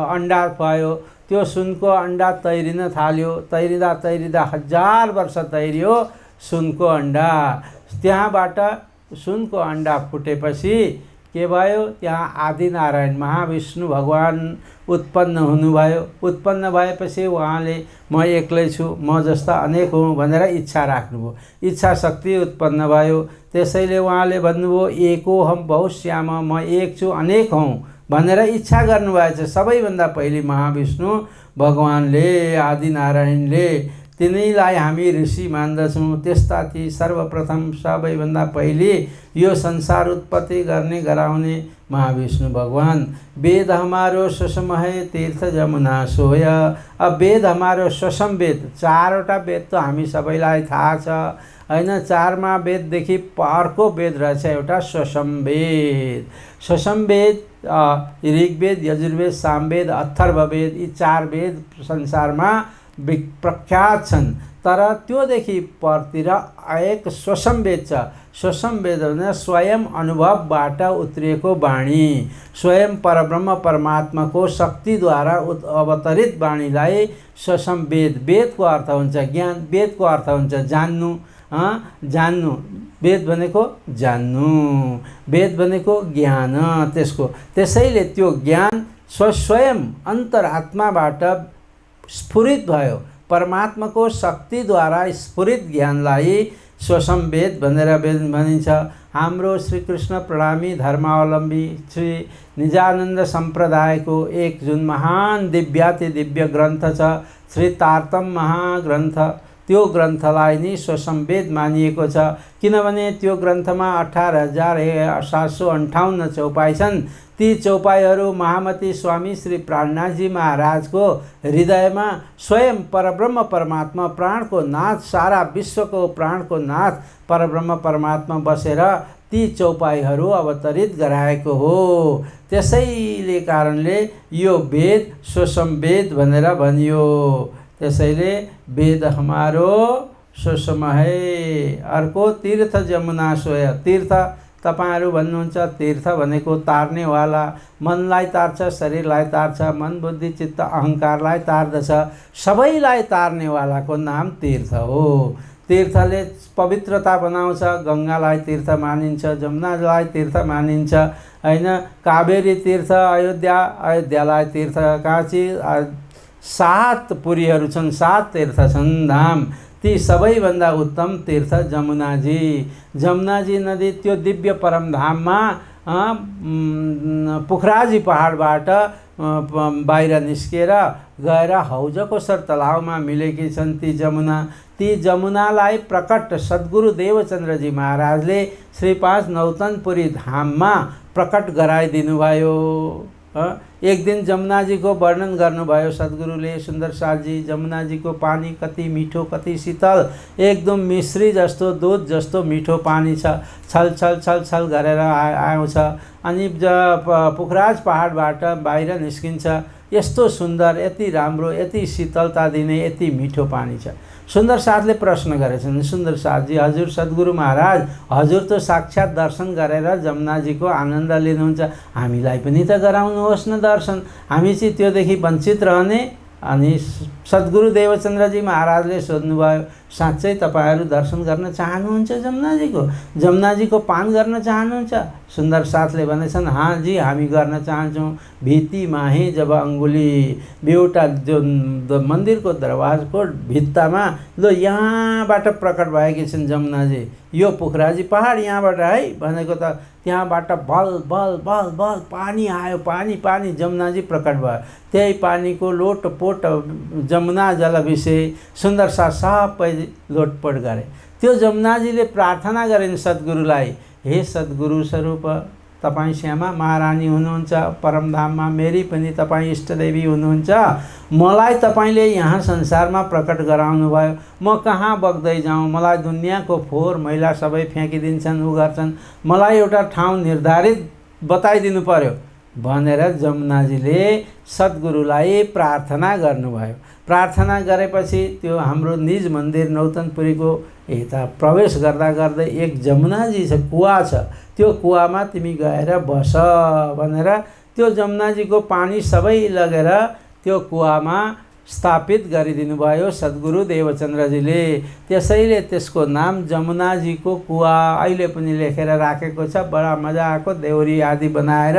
अन्डा पायो। त्यो सुनको अन्डा तैरिन थाल्यो। तैरिँदा 1000 वर्ष तैरियो सुनको अन्डा। त्यहाँबाट सुनको अन्डा फुटेपछि के भयो? त्यहाँ आदिनारायण महाविष्णु भगवान उत्पन्न हुनुभयो। उत्पन्न भएपछि उहाँले म एक्लै छु, म जस्ता अनेक हुँ भनेर इच्छा राख्नुभयो। इच्छा शक्ति उत्पन्न भयो। त्यसैले उहाँले भन्नुभयो एकोहम बहुश्याम, म एक छु अनेक हौँ भनेर इच्छा गर्नुभएछ। सबैभन्दा पहिले महाविष्णु भगवानले, आदिनारायणले, तिनैलाई हामी ऋषि मान्दछौँ। त्यस्ता ती सर्वप्रथम सबैभन्दा पहिले यो संसार उत्पत्ति गर्ने गराउने महाविष्णु भगवान। वेद हमारो सुषम है तीर्थ जमुना सोय। अब वेद हमारो सुषम वेद, 4वटा वेद त हामी सबैलाई थाहा छ होइन। 4मा वेददेखि अर्को वेद रहेछ एउटा सुषम वेद। सुषम वेद ऋग्वेद, यजुर्वेद, सामवेद, अथर्ववेद, यी 4 वेद संसारमा प्रख्यात छन्। तर त्योदेखि परतिर एक स्वसम वेद छ। स्वसम वेद भने स्वयं अनुभवबाट उत्रिएको वाणी, स्वयं परब्रह्म परमात्माको शक्तिद्वारा अवतरित वाणीलाई स्वसम वेद। वेदको अर्थ हुन्छ ज्ञान, वेदको अर्थ हुन्छ जान्नु जान्नु। वेद भनेको जान्नु, वेद भनेको ज्ञान त्यसको। त्यसैले त्यो ज्ञान स्वयं अन्तरात्माबाट स्फुरित भयो। परमात्माको शक्तिद्वारा स्फुरित ज्ञानलाई स्वसंवेद भनेर भनिन्छ। हाम्रो श्रीकृष्ण प्रणामी धर्मावलम्बी श्री निजानन्द सम्प्रदायको एक जुन महान दिव्याति दिव्य ग्रन्थ छ श्री तारतम महाग्रन्थ, त्यो ग्रन्थलाई नि स्वसंवेद मानिएको छ। किनभने त्यो ग्रन्थमा 18,758 चौपाई छन्। ती चौपाईहरू महामती स्वामी श्री प्राणनाथजी महाराजको हृदयमा स्वयं परब्रह्म परमात्मा प्राणको नाथ, सारा विश्वको प्राणको नाथ परब्रह्म परमात्मा बसेर ती चौपाईहरू अवतरित गराएको हो। त्यसैले कारणले यो वेद स्वसंवेद भनेर भनियो। त्यसैले वेद हमारो स्वसम है। अर्को तीर्थ जमुना सोय। तीर्थ तपाईहरु भन्नुहुन्छ तीर्थ भनेको तार्नेवाला, मनलाई तार्छ, शरीरलाई तार्छ, मन बुद्धि चित्त अहंकारलाई तार्दछ, सबैलाई तार्नेवालाको नाम तीर्थ हो। तीर्थले पवित्रता बनाउँछ। गंगालाई तीर्थ मानिन्छ, जमुनालाई तीर्थ मानिन्छ हैन। कावेरी तीर्थ, अयोध्यालाई तीर्थ, काँची 7 पुरीहरू छन्, 7 तीर्थ छन् धाम। ती सबैभन्दा उत्तम तीर्थ जमुनाजी। जमुनाजी नदी त्यो दिव्य परमधाममा पुखराजी पहाडबाट बाहिर निस्केर गएर हौजको सर तलाउमा मिलेकी छन् ती जमुना। ती जमुनालाई प्रकट सद्गुरु देवचन्द्रजी महाराजले श्री 5 नौतनपुरी धाममा प्रकट गराइदिनु भयो। एक दिन जमुनाजीको वर्णन गर्नुभयो सद्गुरुले, सुन्दर साथजी। जमुनाजीको पानी कति मिठो, कति शीतल, एकदम मिश्री जस्तो, दूध जस्तो मिठो पानी छ। छल छल छल छल गरेर आउँछ। अनि पुखराज पहाडबाट बाहिर निस्किन्छ। यस्तो सुन्दर, यति राम्रो, यति शीतलता दिने, यति मिठो पानी छ। सुन्दर साथले प्रश्न गरेछन्, सुन्दर साथजी, हजुर सद्गुरु महाराज, हजुर त साक्षात दर्शन गरेर जमुनाजीको आनन्द लिनुहुन्छ, हामीलाई पनि त गराउनुहोस् न दर्शन, हामी चाहिँ त्योदेखि वञ्चित रहने। अनि सद्गुरु देवचन्द्रजी महाराजले सोध्नुभयो, साँच्चै तपाईहरु दर्शन गर्न चाहनुहुन्छ जमुनाजीको? जमुनाजीको पान गर्न चाहनुहुन्छ? सुन्दर साथले भनेछन्, हाँ जी, हामी गर्न चाहन्छौँ। भित्ती माहे जब अंगुली, एउटा जो मन्दिरको दरवाजाको भित्तामा लो यहाँबाट प्रकट भएकी छिन् जमुनाजी। यो पुखराजी पहाड यहाँबाट है भनेको त त्यहाँबाट बल बल बल बल पानी आयो, पानी पानी जमुनाजी प्रकट भयो। त्यही पानीको लोटपोट जमुना जलभिसे सुन्दर साथ सबै लोटपोट गरे। त्यो जमुनाजीले प्रार्थना गरिन् सद्गुरुलाई, हे सद्गुरु स्वरूप, तपाईं श्यामा महारानी हुनुहुन्छ, परमधाममा मेरी पनि तपाईं इष्टदेवी हुनुहुन्छ। मलाई तपाईंले यहाँ संसारमा प्रकट गराउनु भयो, म कहाँ बग्दै जाउँ? मलाई दुनियाँको फोहोर मैला सबै फ्याँकिदिन्छन्, उ गर्छन्, मलाई एउटा ठाउँ निर्धारित बताइदिनु पर्यो भनेर जमुनाजीले सद्गुरुलाई प्रार्थना गर्नुभयो। प्रार्थना गरेपछि त्यो हाम्रो निज मन्दिर नौतनपुरीको यता प्रवेश गर्दा गर्दै एक जमुनाजी छ, कुवा छ, त्यो कुवामा तिमी गएर बस भनेर त्यो जमुनाजीको पानी सबै लगेर त्यो कुवामा स्थापित गरिदिनु भयो सद्गुरु देवचन्द्रजीले। त्यसैले त्यसको नाम जमुनाजीको कुवा अहिले पनि लेखेर राखेको छ। बडा मजा आएको, देउरी आदि बनाएर।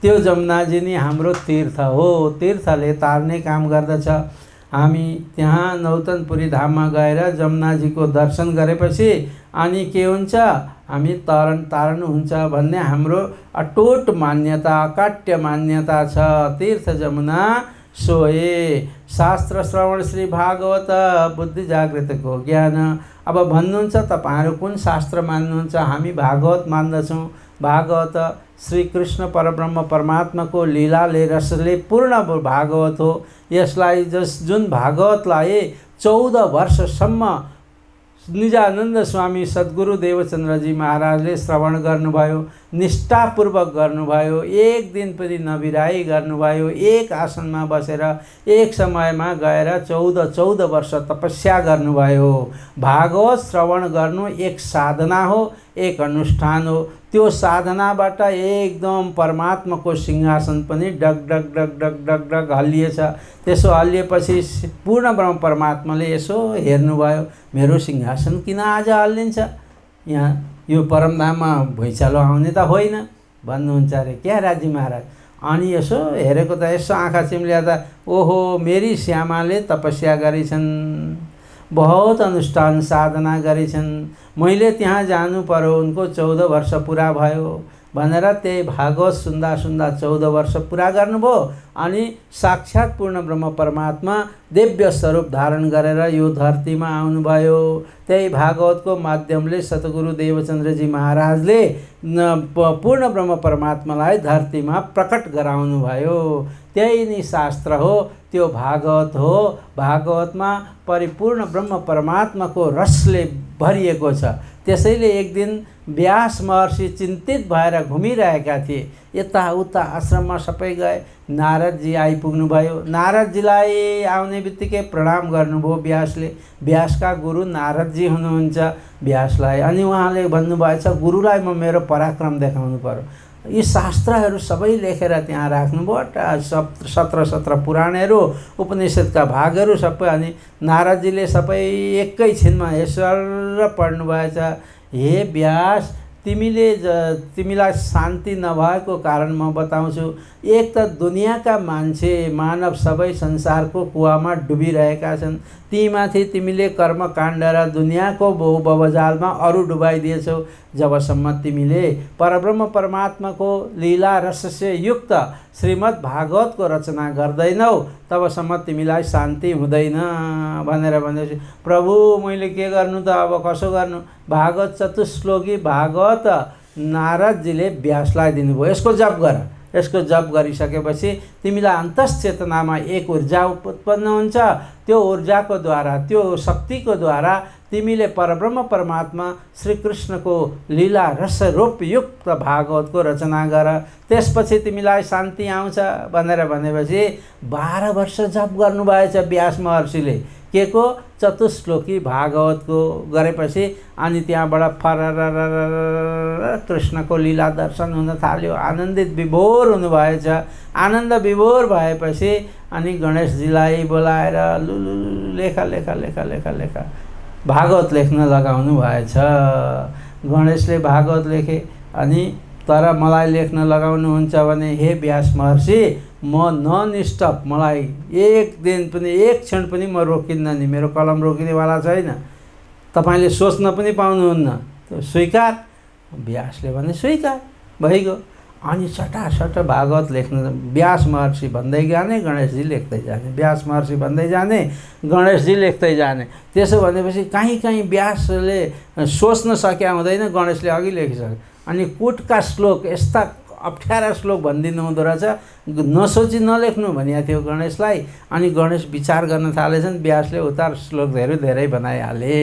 त्यो जमुनाजी नै हाम्रो तीर्थ हो, तीर्थले तार्ने काम गर्दछ। हामी त्यहाँ नौतनपुरी धाममा गएर जमुनाजीको दर्शन गरेपछि अनि के हुन्छ, हामी तारण हुन्छ भन्ने हाम्रो अटुट मान्यता, अकाट्य मान्यता छ। तीर्थ जमुना सोए। शास्त्र श्रवण श्री भागवत बुद्धि जागृतको ज्ञान। अब भन्नुहुन्छ तपाईहरु कुन शास्त्र मान्नुहुन्छ? हामी भागवत मान्दछौँ। भागवत श्री कृष्ण परब्रह्म परमात्माको लीलाले रसले पूर्ण भागवत हो। यसलाई जुन भागवतलाई 14 वर्षसम्म निजानन्द स्वामी सद्गुरु देवचन्द्रजी महाराजले श्रवण गर्नुभयो, निष्ठापूर्वक गर्नुभयो, एक दिन पनि नबिराई गर्नुभयो, एक आसनमा बसेर एक समयमा गएर 14 वर्ष तपस्या गर्नुभयो। भागवत श्रवण गर्नु एक साधना हो, एक अनुष्ठान हो। त्यो साधनाबाट एकदम परमात्माको सिंहासन पनि डग डग डग डग डग डग हल्लिएछ। त्यसो हल्लिएपछि पूर्ण ब्रह्म परमात्माले यसो हेर्नुभयो, मेरो सिंहासन किन आज हल्लिन्छ, यहाँ यो परमधाममा भुइँचालो आउने त होइन भन्नुहुन्छ अरे क्या राजी महाराज। अनि यसो हेरेको त यसो आँखा चिम्ल्या त ओहो मेरी श्यामाले तपस्या गरेछन्, बहुत अनुष्ठान साधना गरेछन्, मैले त्यहाँ जानु पर्यो, उनको 14 वर्ष पुरा भयो भनेर त्यही भागवत सुन्दा सुन्दा 14 वर्ष पुरा गर्नुभयो। अनि साक्षात् पूर्ण ब्रह्म परमात्मा दिव्य स्वरूप धारण गरेर यो धरतीमा आउनुभयो। त्यही भागवतको माध्यमले सतगुरु देवचन्द्रजी महाराजले पूर्ण ब्रह्म परमात्मालाई धरतीमा प्रकट गराउनु भयो। त्यही नै शास्त्र हो, त्यो भागवत हो। भागवतमा परिपूर्ण ब्रह्म परमात्माको रसले भरिएको छ। त्यसैले एक दिन व्यास महर्षि चिन्तित भएर घुमिरहेका थिए, यताउता आश्रममा सबै गए। नारदजी आइपुग्नु भयो। नारदजीलाई आउने बित्तिकै प्रणाम गर्नुभयो व्यासले। व्यासका गुरु नारदजी हुनुहुन्छ व्यासलाई। अनि उहाँले भन्नुभएछ गुरुलाई म मेरो पराक्रम देखाउनु पर्यो। यी शास्त्रहरू सबै लेखेर त्यहाँ राख्नुभयो, 17 पुराणहरू, उपनिषदका भागहरू सबै। अनि नारदजीले सबै एकैछिनमा यसर पढ्नुभएछ, हे व्यास तिमीलाई शान्ति नभएको कारण म बताउँछु। एक त दुनियाँका मान्छे मानव सबै संसारको कुवामा डुबिरहेका छन्, तीमाथि तिमीले कर्मकाण्ड र दुनियाँको बबजालमा अरू डुबाइदिएछौ। जबसम्म तिमीले परब्रह्म परमात्माको लीला रसस्य युक्त श्रीमद् भागवतको रचना गर्दैनौ तबसम्म तिमीलाई शान्ति हुँदैन भनेर भनेपछि प्रभु मैले के गर्नु त, अब कसो गर्नु। भागवत चतुश्लोकी भागवत नारदजीले व्यासलाई दिनुभयो, यसको जप गर। यसको जप गरिसकेपछि तिमीलाई अन्तश्चेतनामा एक ऊर्जा उत्पन्न हुन्छ। त्यो ऊर्जाको द्वारा, त्यो शक्तिको द्वारा तिमीले परब्रह्म परमात्मा श्रीकृष्णको लीला रसरूप युक्त भागवतको रचना गर, त्यसपछि तिमीलाई शान्ति आउँछ भनेर भनेपछि 12 वर्ष जप गर्नुभएछ व्यास महर्षिले। के को चतुश्लोकी भागवतको गरेपछि अनि त्यहाँबाट फरर कृष्णको लीला दर्शन हुन थाल्यो। आनन्दित विभोर हुनुभएछ। आनन्द विभोर भएपछि अनि गणेशजीलाई बोलाएर लेखा लेखा लेखा लेखा लेखा भागवत लेख्न लगाउनु भएछ। गणेशले भागवत लेखे। अनि तर मलाई लेख्न लगाउनुहुन्छ भने हे व्यास महर्षि म ननस्टप, मलाई एक दिन पनि एक क्षण पनि म रोकिन्न नि, मेरो कलम रोकिनेवाला छैन, तपाईँले सोच्न पनि पाउनुहुन्न, स्वीकार। व्यासले भने स्वीकार भइगयो। अनि सटासट भागवत लेख्न व्यास महर्षि भन्दै जाने, गणेशजी लेख्दै जाने, व्यास महर्षि भन्दै जाने, गणेशजी लेख्दै जाने। त्यसो भनेपछि कहीँ कहीँ व्यासले सोच्न सके हुँदैन, गणेशले अघि लेखिसक्यो। अनि कुटका श्लोक, यस्ता अप्ठ्यारा श्लोक भनिदिनु हुँदो रहेछ, नसोची नलेख्नु भनिएको थियो गणेशलाई। अनि गणेश विचार गर्न थालेछन्, व्यासले उतार श्लोकहरू धेरै बनाइहाले।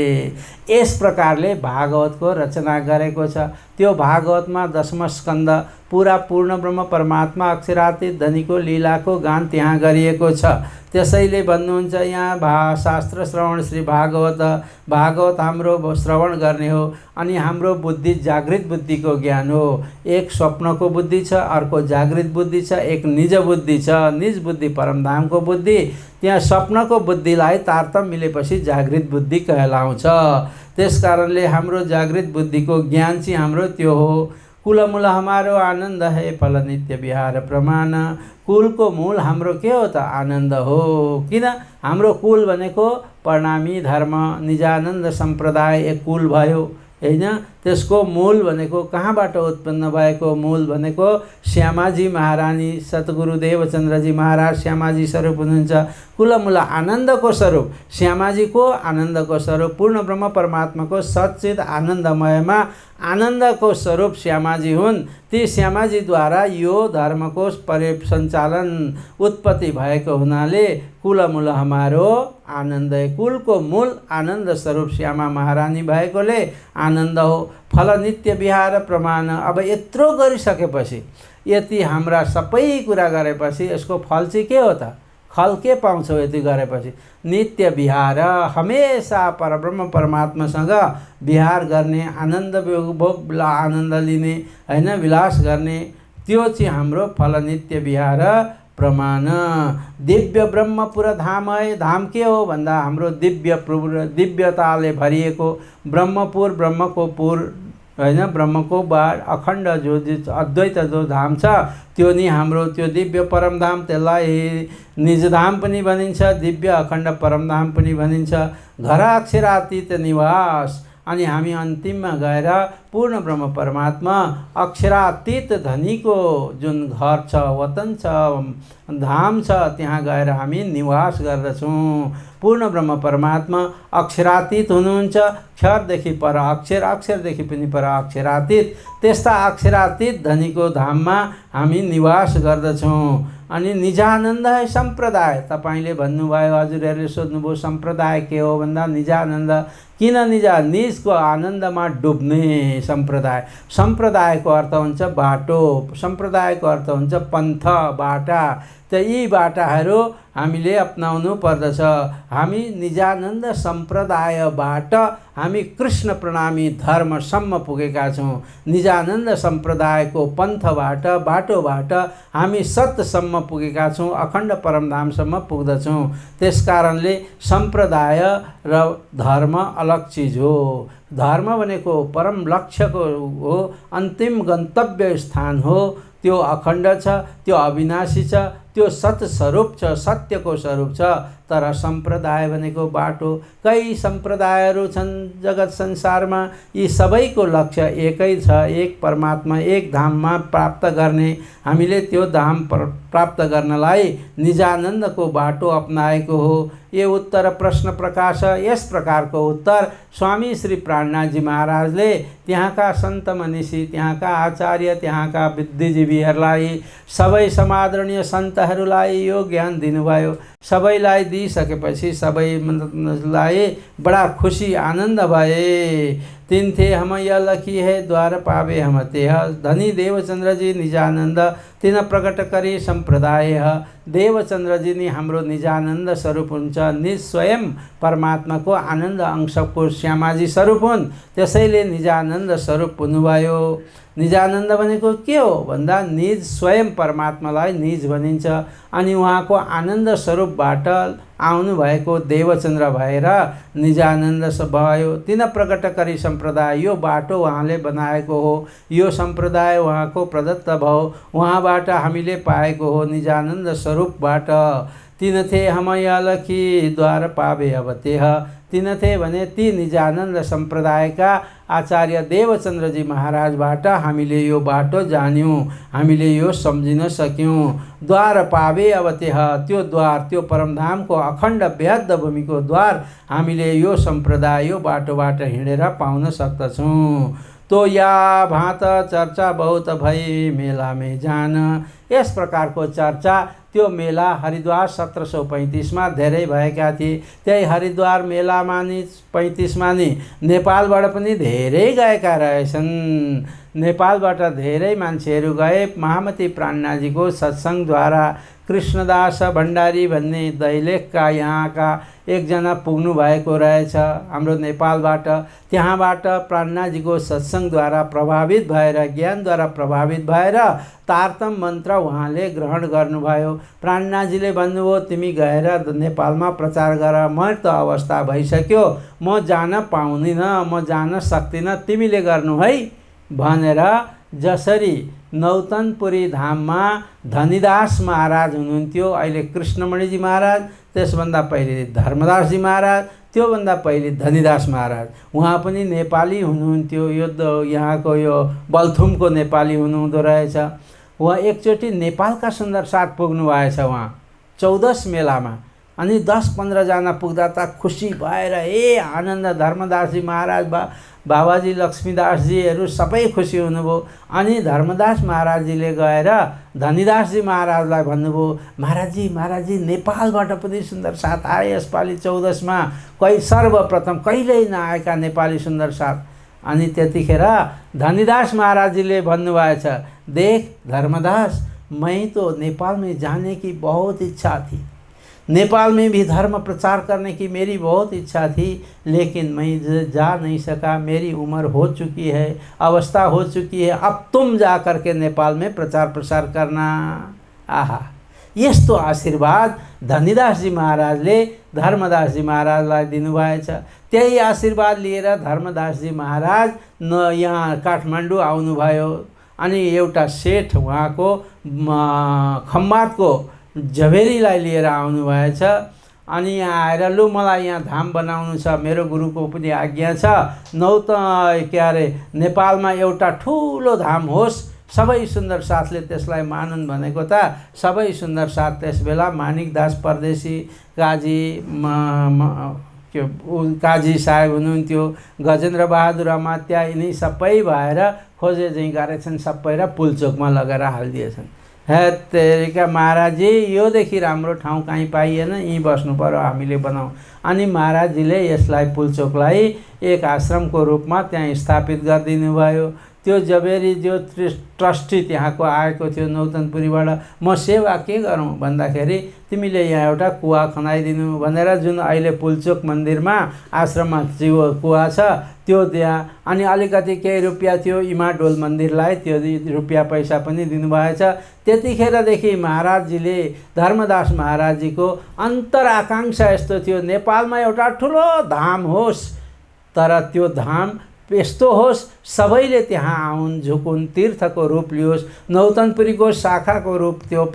यस प्रकारले भागवतको रचना गरेको छ। त्यो भागवतमा 10वाँ स्कन्द पुरा पूर्ण ब्रह्म परमात्मा अक्षरातीत धनीको लीलाको गान त्यहाँ गरिएको छ। त्यसैले भन्नुहुन्छ यहाँ शास्त्र श्रवण श्री भागवत, भागवत हाम्रो श्रवण गर्ने हो। अनि हाम्रो बुद्धि जागृत बुद्धिको ज्ञान हो। एक स्वप्नको बुद्धि छ, अर्को जागृत बुद्धि छ, एक निज बुद्धि छ। निज बुद्धि परमधामको बुद्धि, त्यहाँ स्वप्नको बुद्धिलाई तारतम्य मिलेपछि जागृत बुद्धि कहलाउँछ। त्यस कारणले हाम्रो जागृत बुद्धिको ज्ञान चाहिँ हाम्रो त्यो हो। कुलमूल हमारो आनन्द है फल नित्य विहार प्रमाण। कुलको मूल हाम्रो के हो त? आनन्द हो। किन? हाम्रो कुल भनेको प्रणामी धर्म निजानन्द सम्प्रदाय एक कुल भयो हैन। त्यसको मूल भनेको कहाँबाट उत्पन्न भएको? मूल भनेको श्यामाजी महारानी सतगुरु देवचन्द्रजी महाराज श्यामाजी स्वरूप हुनुहुन्छ। कुलमूल आनन्दको स्वरूप श्यामाजीको, आनन्दको स्वरूप पूर्ण ब्रह्म परमात्माको सच्चित आनन्दमयमा आनन्दको स्वरूप श्यामाजी हुन्। ती श्यामाजीद्वारा यो धर्मको परिसञ्चालन उत्पत्ति भएको हुनाले कुलमूल हमारो आनन्द। कुलको मूल आनन्द स्वरूप श्यामा महारानी भएकोले आनन्द हो। फल नित्य विहार प्रमाण। अब यत्रो गरिसकेपछि, यति हाम्रा सबै कुरा गरेपछि यसको फल चाहिँ के हो त? खल्के पाउँछौ यति गरेपछि। नित्य विहार, हमेसा परब्रह्म परमात्मासँग विहार गर्ने, आनन्द भोग आनन्द लिने हैन, विलास गर्ने, त्यो चाहिँ हाम्रो फल नित्य विहार प्रमाण। दिव्य ब्रह्मपुर धाम है। धाम के हो भन्दा हाम्रो दिव्यताले भरिएको ब्रह्मपुर, ब्रह्मको पुर हैन, ब्रह्मको बाड अखण्ड जो अद्वैत जो धाम छ त्यो नि हाम्रो त्यो दिव्य परमधाम, त्यसलाई निजधाम पनि भनिन्छ, दिव्य अखण्ड परमधाम पनि भनिन्छ। घर अक्षरातीत निवास। अनि हामी अन्तिममा गएर पूर्ण ब्रह्म परमात्मा अक्षरातीत धनीको जुन घर छ, वतन छ, धाम छ, त्यहाँ गएर हामी निवास गर्दछौँ। पूर्ण ब्रह्म परमात्मा अक्षरातीत हुनुहुन्छ, क्षरदेखि पर अक्षर, अक्षरदेखि पनि पर अक्षरातीत। त्यस्ता अक्षरातीत धनीको धाममा हामी निवास गर्दछौँ। अनि निजानन्द है सम्प्रदाय। तपाईले भन्नुभयो, हजुरहरूले सोध्नुभयो सम्प्रदाय के हो भन्दा निजानन्द। किन निजको आनन्दमा डुब्ने सम्प्रदाय। सम्प्रदायको अर्थ हुन्छ बाटो, सम्प्रदायको अर्थ हुन्छ पन्थ, बाटा। त यी बाटाहरू हामीले अपनाउनु पर्दछ। हामी निजानन्द सम्प्रदायबाट हामी कृष्ण प्रणामी धर्मसम्म पुगेका छौँ। निजानन्द सम्प्रदायको पन्थबाट, बाटोबाट हामी सत्यसम्म पुगेका छौँ, अखण्ड परमधामसम्म पुग्दछौँ। त्यसकारणले सम्प्रदाय र धर्म अलग चिज हो। धर्म भनेको परम लक्ष्यको हो, अन्तिम गन्तव्य स्थान हो। त्यो अखण्ड छ, त्यो अविनाशी छ, त्यो सत स्वरूप छ, सत्यको स्वरूप छ। तर सम्प्रदाय भनेको बाटो। कई सम्प्रदायहरू छन् जगत संसारमा, यी सबैको लक्ष्य एकै छ, एक परमात्मा, एक धाममा प्राप्त गर्ने। हामीले त्यो धाम प्राप्त गर्नलाई निजानन्दको बाटो अपनाएको हो। ये उत्तर प्रश्न प्रकाश। यस प्रकारको उत्तर स्वामी श्री प्राणनाथजी महाराजले त्यहाँका सन्त मनीषी, त्यहाँका आचार्य, त्यहाँका बुद्धिजीवीहरूलाई, सबै समादरणीय सन्तहरूलाई यो ज्ञान दिनुभयो। सबैलाई दिइसकेपछि सबैलाई बडा खुसी आनन्द भए। तिन थे हम यह लखी है, द्वार पावे हम तेह। धनी देवचन्द्र जी निजानन्द तिन प्रकट करी सम्प्रदाय। देवचन्द्र जी नि हाम्रो निजानन्द स्वरूप हुन्छ, निज स्वयं परमात्माको आनन्द अंशको श्यामाजी स्वरूप हुन्। त्यसैले निजानन्द स्वरूप हुनुभयो। निजानन्द भनेको के हो भन्दा निज स्वयं परमात्मालाई निज भनिन्छ। अनि उहाँको आनन्द स्वरूपबाट आउनुभएको देवचन्द्र भएर निजानन्द भयो। तिन प्रकट करी सम्प्रदाय, यो बाटो उहाँले बनाएको हो, यो सम्प्रदाय उहाँको प्रदत्त भयो, उहाँबाट हामीले पाएको हो निजानन्द स्वरूपबाट। तिन थे हम यहाँ लखी, द्वार पावे अब तेह। तिन थे भने ती निजानन्द सम्प्रदायका आचार्य देवचन्द्रजी महाराजबाट हामीले यो बाटो जान्यौँ, हामीले यो सम्झिन सक्यौँ। द्वार पावे अब तेह, त्यो द्वार, त्यो परमधामको अखण्ड बेहद भूमिको द्वार हामीले यो सम्प्रदाय, यो बाटोबाट हिँडेर पाउन सक्दछौँ। तो या भात चर्चा बहुत भई मेला में जान। यस प्रकारको चर्चा त्यो मेला हरिद्वार 1735 मा धेरै भएका थिए। त्यही हरिद्वार मेलामा नि 35 मा नि नेपालबाट पनि धेरै गएका रहेछन्। नेपालबाट धेरै मान्छेहरू गए। महामती प्राणनाथजीको सत्सङ्गद्वारा कृष्णदास भण्डारी भन्ने दैलेखका यहाँका एकजना पुग्नु भएको रहेछ हाम्रो नेपालबाट। त्यहाँबाट प्राणनाथजीको सत्सङ्गद्वारा प्रभावित भएर, ज्ञानद्वारा प्रभावित भएर तारतम मन्त्र उहाँले ग्रहण गर्नुभयो। प्राणनाथजीले भन्नुभयो, तिमी गएर नेपालमा प्रचार गर, म त अवस्था भइसक्यो, म जान पाउँदिनँ, म जान सक्दिनँ, तिमीले गर्नु है भनेर। जसरी नौतनपुरी धाममा धनीदास महाराज हुनुहुन्थ्यो, अहिले कृष्णमणिजी महाराज, त्यसभन्दा पहिले धर्मदासजी महाराज, त्योभन्दा पहिले धनीदास महाराज, उहाँ पनि नेपाली हुनुहुन्थ्यो। यो यहाँको यो बल्थुमको नेपाली हुनुहुँदो रहेछ। उहाँ एकचोटि नेपालका सुन्दर साथ पुग्नु भएछ उहाँ 14 मेलामा। अनि 10-15 जना पुग्दा त खुसी भएर आनन्द, धर्मदासजी महाराज, बाबाजी लक्ष्मीदासजीहरू सबै खुसी हुनुभयो। अनि धर्मदास महाराजजीले गएर धनीदासजी महाराजलाई भन्नुभयो, महाराजजी नेपालबाट पनि सुन्दर साथ आए यसपालि 14 मा, सर्वप्रथम कहिल्यै नआएका नेपाली सुन्दर साथ। अनि त्यतिखेर धनीदास महाराजजीले भन्नुभएछ, देख धर्मदास, मैं तो नेपाल में जाने की बहुत इच्छा थी, नेपाल में भी धर्म प्रचार करने की मेरी बहुत इच्छा थी, लेकिन मैं जा नहीं सका। मेरी उम्र हो चुकी है, अवस्था हो चुकी है, अब तुम जा करके नेपाल में प्रचार प्रसार करना। आहा, यस्तो आशीर्वाद धनीदासजी महाराजले धर्मदासजी महाराजलाई दिनुभएछ। त्यही आशीर्वाद लिएर धर्मदासजी महाराज यहाँ काठमाडौँ आउनुभयो। अनि एउटा सेठ उहाँको खम्बातको झवेरीलाई लिएर आउनुभएछ। अनि यहाँ आएर लु मलाई यहाँ धाम बनाउनु छ, मेरो गुरुको पनि आज्ञा छ, नेपालमा एउटा ठुलो धाम होस्, सबै सुन्दर साथले त्यसलाई मानुन् भनेको त सबै सुन्दर साथ त्यसबेला मानिकदास परदेशी काजी साहेब हुनुहुन्थ्यो, गजेन्द्र बहादुर अमात्या, यिनी सबै भएर खोजे चाहिँ गरेछन् सबै र पुलचोकमा लगेर हालिदिएछन्। हे तेरिका महाराजजी, योदेखि राम्रो ठाउँ कहीँ पाइएन, यहीँ बस्नु पर्यो, हामीले बनाऊ। अनि महाराजजीले यसलाई पुलचोकलाई एक आश्रमको रूपमा त्यहाँ स्थापित गरिदिनु भयो। त्यो जबेरी जो ट्रस्टी त्यहाँको आएको थियो नौतनपुरीबाट, म सेवा के गरौँ भन्दाखेरि तिमीले यहाँ एउटा कुवा खनाइदिनु भनेर, जुन अहिले पुलचोक मन्दिरमा आश्रममा कुवा छ त्यो त्यहाँ, अनि अलिकति केही रुपियाँ थियो इमाडोल मन्दिरलाई, त्यो रुपियाँ पैसा पनि दिनुभएछ। त्यतिखेरदेखि महाराजजीले, धर्मदास महाराजजीको अन्तराकाङ्क्षा यस्तो थियो, नेपालमा एउटा ठुलो धाम होस्, तर त्यो धाम यस्तो होस् सबैले त्यहाँ आउन्, झुकुन्, तीर्थको रूप लियोस्, नौतनपुरीको शाखाको रूप त्यो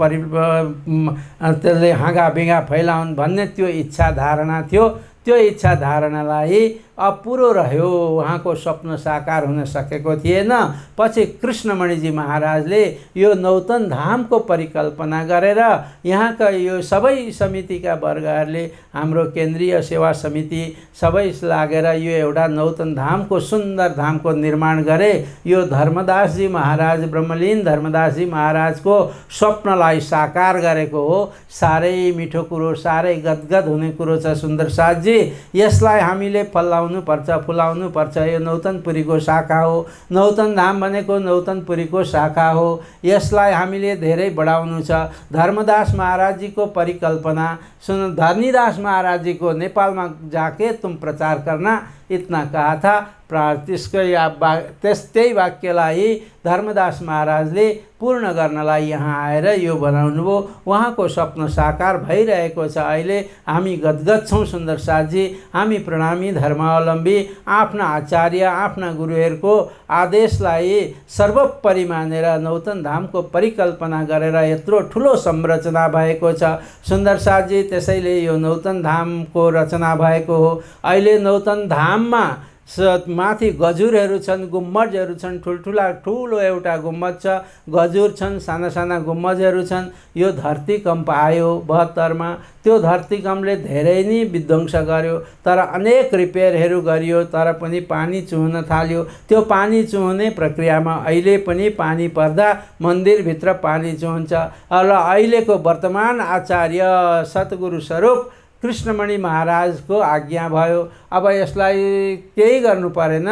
त्यसले हाँगाबिगा फैलाउन् भन्ने त्यो इच्छा धारणा थियो। त्यो इच्छा धारणालाई अपुरो रह्यो, उहाँको स्वप्न साकार हुन सकेको थिएन। पछि कृष्णमणिजी महाराजले यो नौतन धामको परिकल्पना गरेर यहाँका यो सबै समितिका वर्गहरूले, हाम्रो केन्द्रीय सेवा समिति सबै लागेर यो एउटा नौतन धामको सुन्दर धामको निर्माण गरे। यो धर्मदासजी महाराज, ब्रह्मलीन धर्मदासजी महाराजको स्वप्नलाई साकार गरेको हो। साह्रै मिठो कुरो, साह्रै गदगद हुने कुरो छ सुन्दर साथजी। यसलाई हामीले फलाउनु पर्छ, फुलाउनु पर्छ। यो नौतनपुरीको शाखा हो, नौतन धाम भनेको नौतनपुरीको शाखा हो। यसलाई हामीले धेरै बढाउनु छ। धर्मदास महाराजजीको परिकल्पना सुन, धनीदास महाराज जी को नेपाल में जाके तुम प्रचार करना, इतना कहा था। त्यही वाक्यलाई धर्मदास महाराजले पूर्ण गर्नलाई यहाँ आएर यो बनाउनुभयो। उहाँको स्वप्न साकार भइरहेको छ। अहिले हामी गदगद छौँ सुन्दर साथजी। हामी प्रणामी धर्मावलम्बी आफ्ना आचार्य, आफ्ना गुरुहरूको आदेशलाई सर्वोपरि मानेर नौतन धामको परिकल्पना गरेर यत्रो ठुलो संरचना भएको छ सुन्दर साथजी। त्यसैले यो नौतन धामको रचना भएको हो। अहिले नौतन धाममा माथि गजुरहरू छन्, गुम्बजहरू छन्, ठुलो एउटा गुम्बज छ, गजुर छन्, साना साना गुम्बजहरू छन्। यो धरतीकम्प आयो 72 मा। त्यो धरतीकम्पले धेरै नै विध्वंस गर्यो, तर अनेक रिपेयरहरू गरियो, तर पनि पानी चुहन थाल्यो। त्यो पानी चुहने प्रक्रियामा अहिले पनि पानी पर्दा मन्दिरभित्र पानी चुहन्छ। र अहिलेको वर्तमान आचार्य सतगुरु स्वरूप कृष्णमणि महाराजको आज्ञा भयो। अब यसलाई केही गर्नु परेन,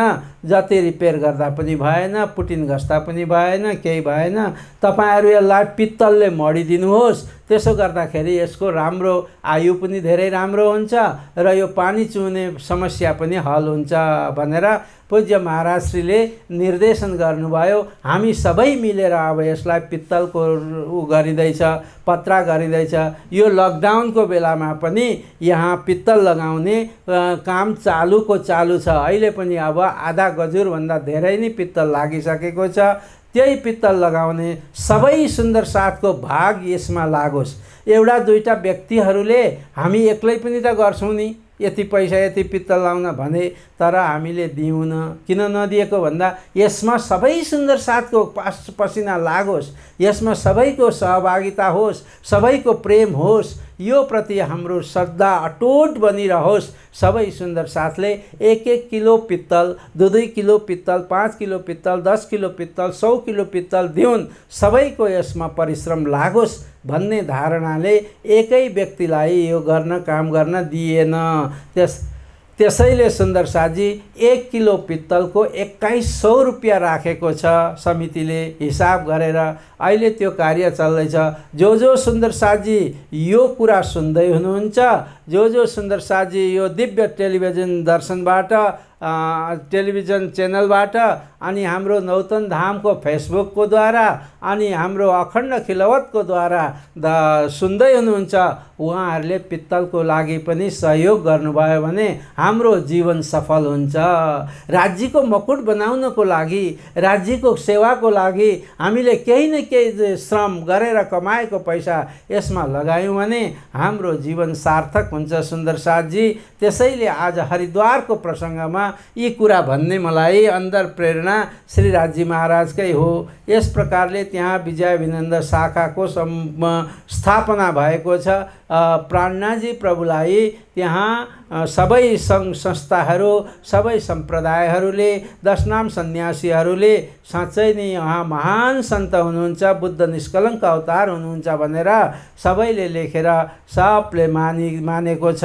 जति रिपेयर गर्दा पनि भएन, पुटिन घस्दा पनि भएन, केही भएन। तपाईहरु यसलाई पित्तलले मडिदिनुहोस्। त्यसो गर्दाखेरि यसको राम्रो आयु पनि धेरै राम्रो हुन्छ र यो पानी चुहने समस्या पनि हल हुन्छ भनेर पूज्य महाराजश्रीले निर्देशन गर्नुभयो। हामी सबै मिलेर अब यसलाई पित्तलको गरिँदैछ, पत्रा गरिँदैछ। यो लकडाउनको बेलामा पनि यहाँ पित्तल लगाउने काम चालु छ। अहिले पनि अब आधा गजुर भन्दा धेरै नै पित्तल लागिसकेको छ। त्यही पित्तल लगाउने सबै सुन्दर साथको भाग यसमा लागोस्। एउटा दुईटा व्यक्तिहरूले हामी एक्लै पनि त गर्छौं नि, यति पैसा यति पित्तल लाउन भने, तर हामीले दिउन। किन नदिएको भन्दा यसमा सबै सुन्दर साथको पसिना लागोस्, यसमा सबैको सहभागिता होस्, सबैको प्रेम होस्। यो प्रति हाम्रो श्रद्धा अटुट बनिरहोस्। सबै सुन्दर साथले 1-1 किलो पित्तल, 2-2 किलो पित्तल, 5 किलो पित्तल, 10 किलो पित्तल, 100 किलो पित्तल दिउन्। सबैको यसमा परिश्रम लागोस् भन्ने धारणाले एकै व्यक्तिलाई यो गर्न काम गर्न दिएन। त्यसैले सुन्दर साथजी 1 किलो पित्तलको 2100 रुपियाँ राखेको छ समितिले हिसाब गरेर। अहिले त्यो कार्य चल्दैछ। जो सुन्दर साथजी यो कुरा सुन्दै हुनुहुन्छ, जो सुन्दर साथजी यो दिव्य टेलिभिजन दर्शनबाट, टेलिभिजन च्यानलबाट, अनि हाम्रो नौतन धामको फेसबुकको द्वारा, अनि हाम्रो अखण्ड खिलवतको द्वारा सुन्दै हुनुहुन्छ, उहाँहरूले पित्तलको लागि पनि सहयोग गर्नुभयो भने हाम्रो जीवन सफल हुन्छ। राज्यको मकुट बनाउनको लागि, राज्यको सेवाको लागि हामीले केही न केही श्रम गरेर कमाएको पैसा यसमा लगायौँ भने हाम्रो जीवन सार्थक हुन्छ सुन्दर साथजी। त्यसैले आज हरिद्वारको प्रसङ्गमा यी कुरा भन्ने मलाई अन्दर प्रेरणा श्री राजी महाराजकै हो। यस प्रकारले त्यहाँ विजयाभिनन्द शाखाको स्थापना भएको छ। प्राणनाथजी प्रभुलाई त्यहाँ सबै सङ्घ संस्थाहरू, सबै सम्प्रदायहरूले, 10 नाम सन्यासीहरूले साँच्चै नै उहाँ महान सन्त हुनुहुन्छ, बुद्ध निष्कलङ्क अवतार हुनुहुन्छ भनेर सबैले लेखेर सबले मानेको छ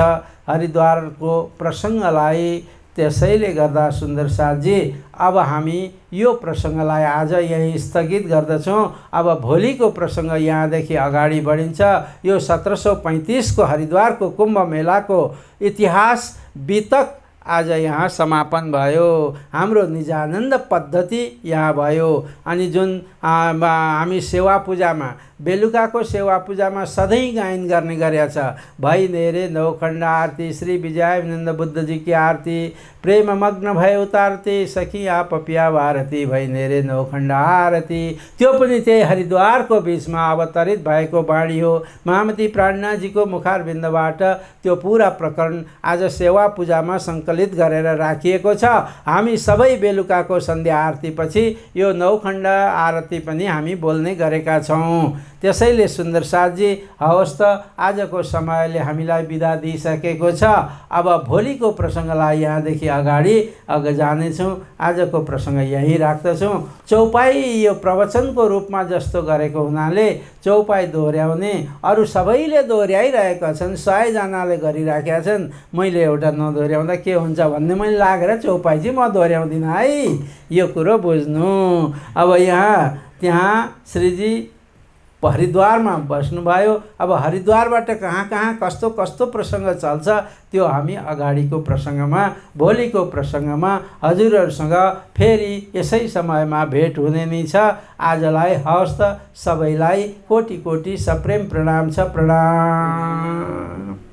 हरिद्वारको प्रसङ्गलाई। त्यसैले गर्दा सुन्दर साथजी अब हामी यो प्रसङ्गलाई आज यही स्थगित गर्दछौँ। अब भोलिको प्रसङ्ग यहाँदेखि अगाडि बढिन्छ। यो 1735 को हरिद्वारको कुम्भ मेलाको इतिहास वितक आज यहाँ समापन भयो। हाम्रो निजानन्द पद्धति यहाँ भयो। अनि जुन हामी सेवा पूजामा, बेलुकाको सेवा पूजामा सधैँ गायन गर्ने गरेका छ, भई नेरे नौखण्ड आरती, श्री विजयानन्द बुद्धजी की आरती, प्रेम मग्न भए उतारती, सखी आप पिया भारती, भई नेरे नौखण्ड आरती, त्यो पनि त्यही हरिद्वारको बिचमा अवतरित भएको बाणी हो। महामती प्राणनाथजीको मुखारबिन्दबाट त्यो पुरा प्रकरण आज सेवा पूजामा सङ्कलित गरेर राखिएको छ। हामी सबै बेलुकाको सन्ध्या आरतीपछि यो नौखण्ड आरती पनि हामी बोल्ने गरेका छौँ। त्यसैले सुन्दर साथजी हवस् त आजको समयले हामीलाई बिदा दिइसकेको छ। अब भोलिको प्रसङ्गलाई यहाँदेखि अगाडि जानेछौँ। आजको प्रसङ्ग यहीँ राख्दछौँ। चौपाई यो प्रवचनको रूपमा जस्तो गरेको हुनाले चौपाई दोहोऱ्याउने अरू सबैले दोहोऱ्याइरहेका छन्, 100 जनाले गरिराखेका छन्। मैले एउटा नदोहोऱ्याउँदा के हुन्छ भन्ने मैले लागेर चौपाई चाहिँ म दोहोऱ्याउँदिनँ है, यो कुरो बुझ्नु। अब त्यहाँ श्रीजी हरिद्वारमा बस्नुभयो। अब हरिद्वारबाट कहाँ कहाँ कस्तो कस्तो प्रसङ्ग चल्छ त्यो हामी अगाडिको प्रसङ्गमा, भोलिको प्रसङ्गमा हजुरहरूसँग फेरि यसै समयमा भेट हुने नै छ। आजलाई हवस् त सबैलाई कोटि कोटि सप्रेम प्रणाम छ। प्रणाम।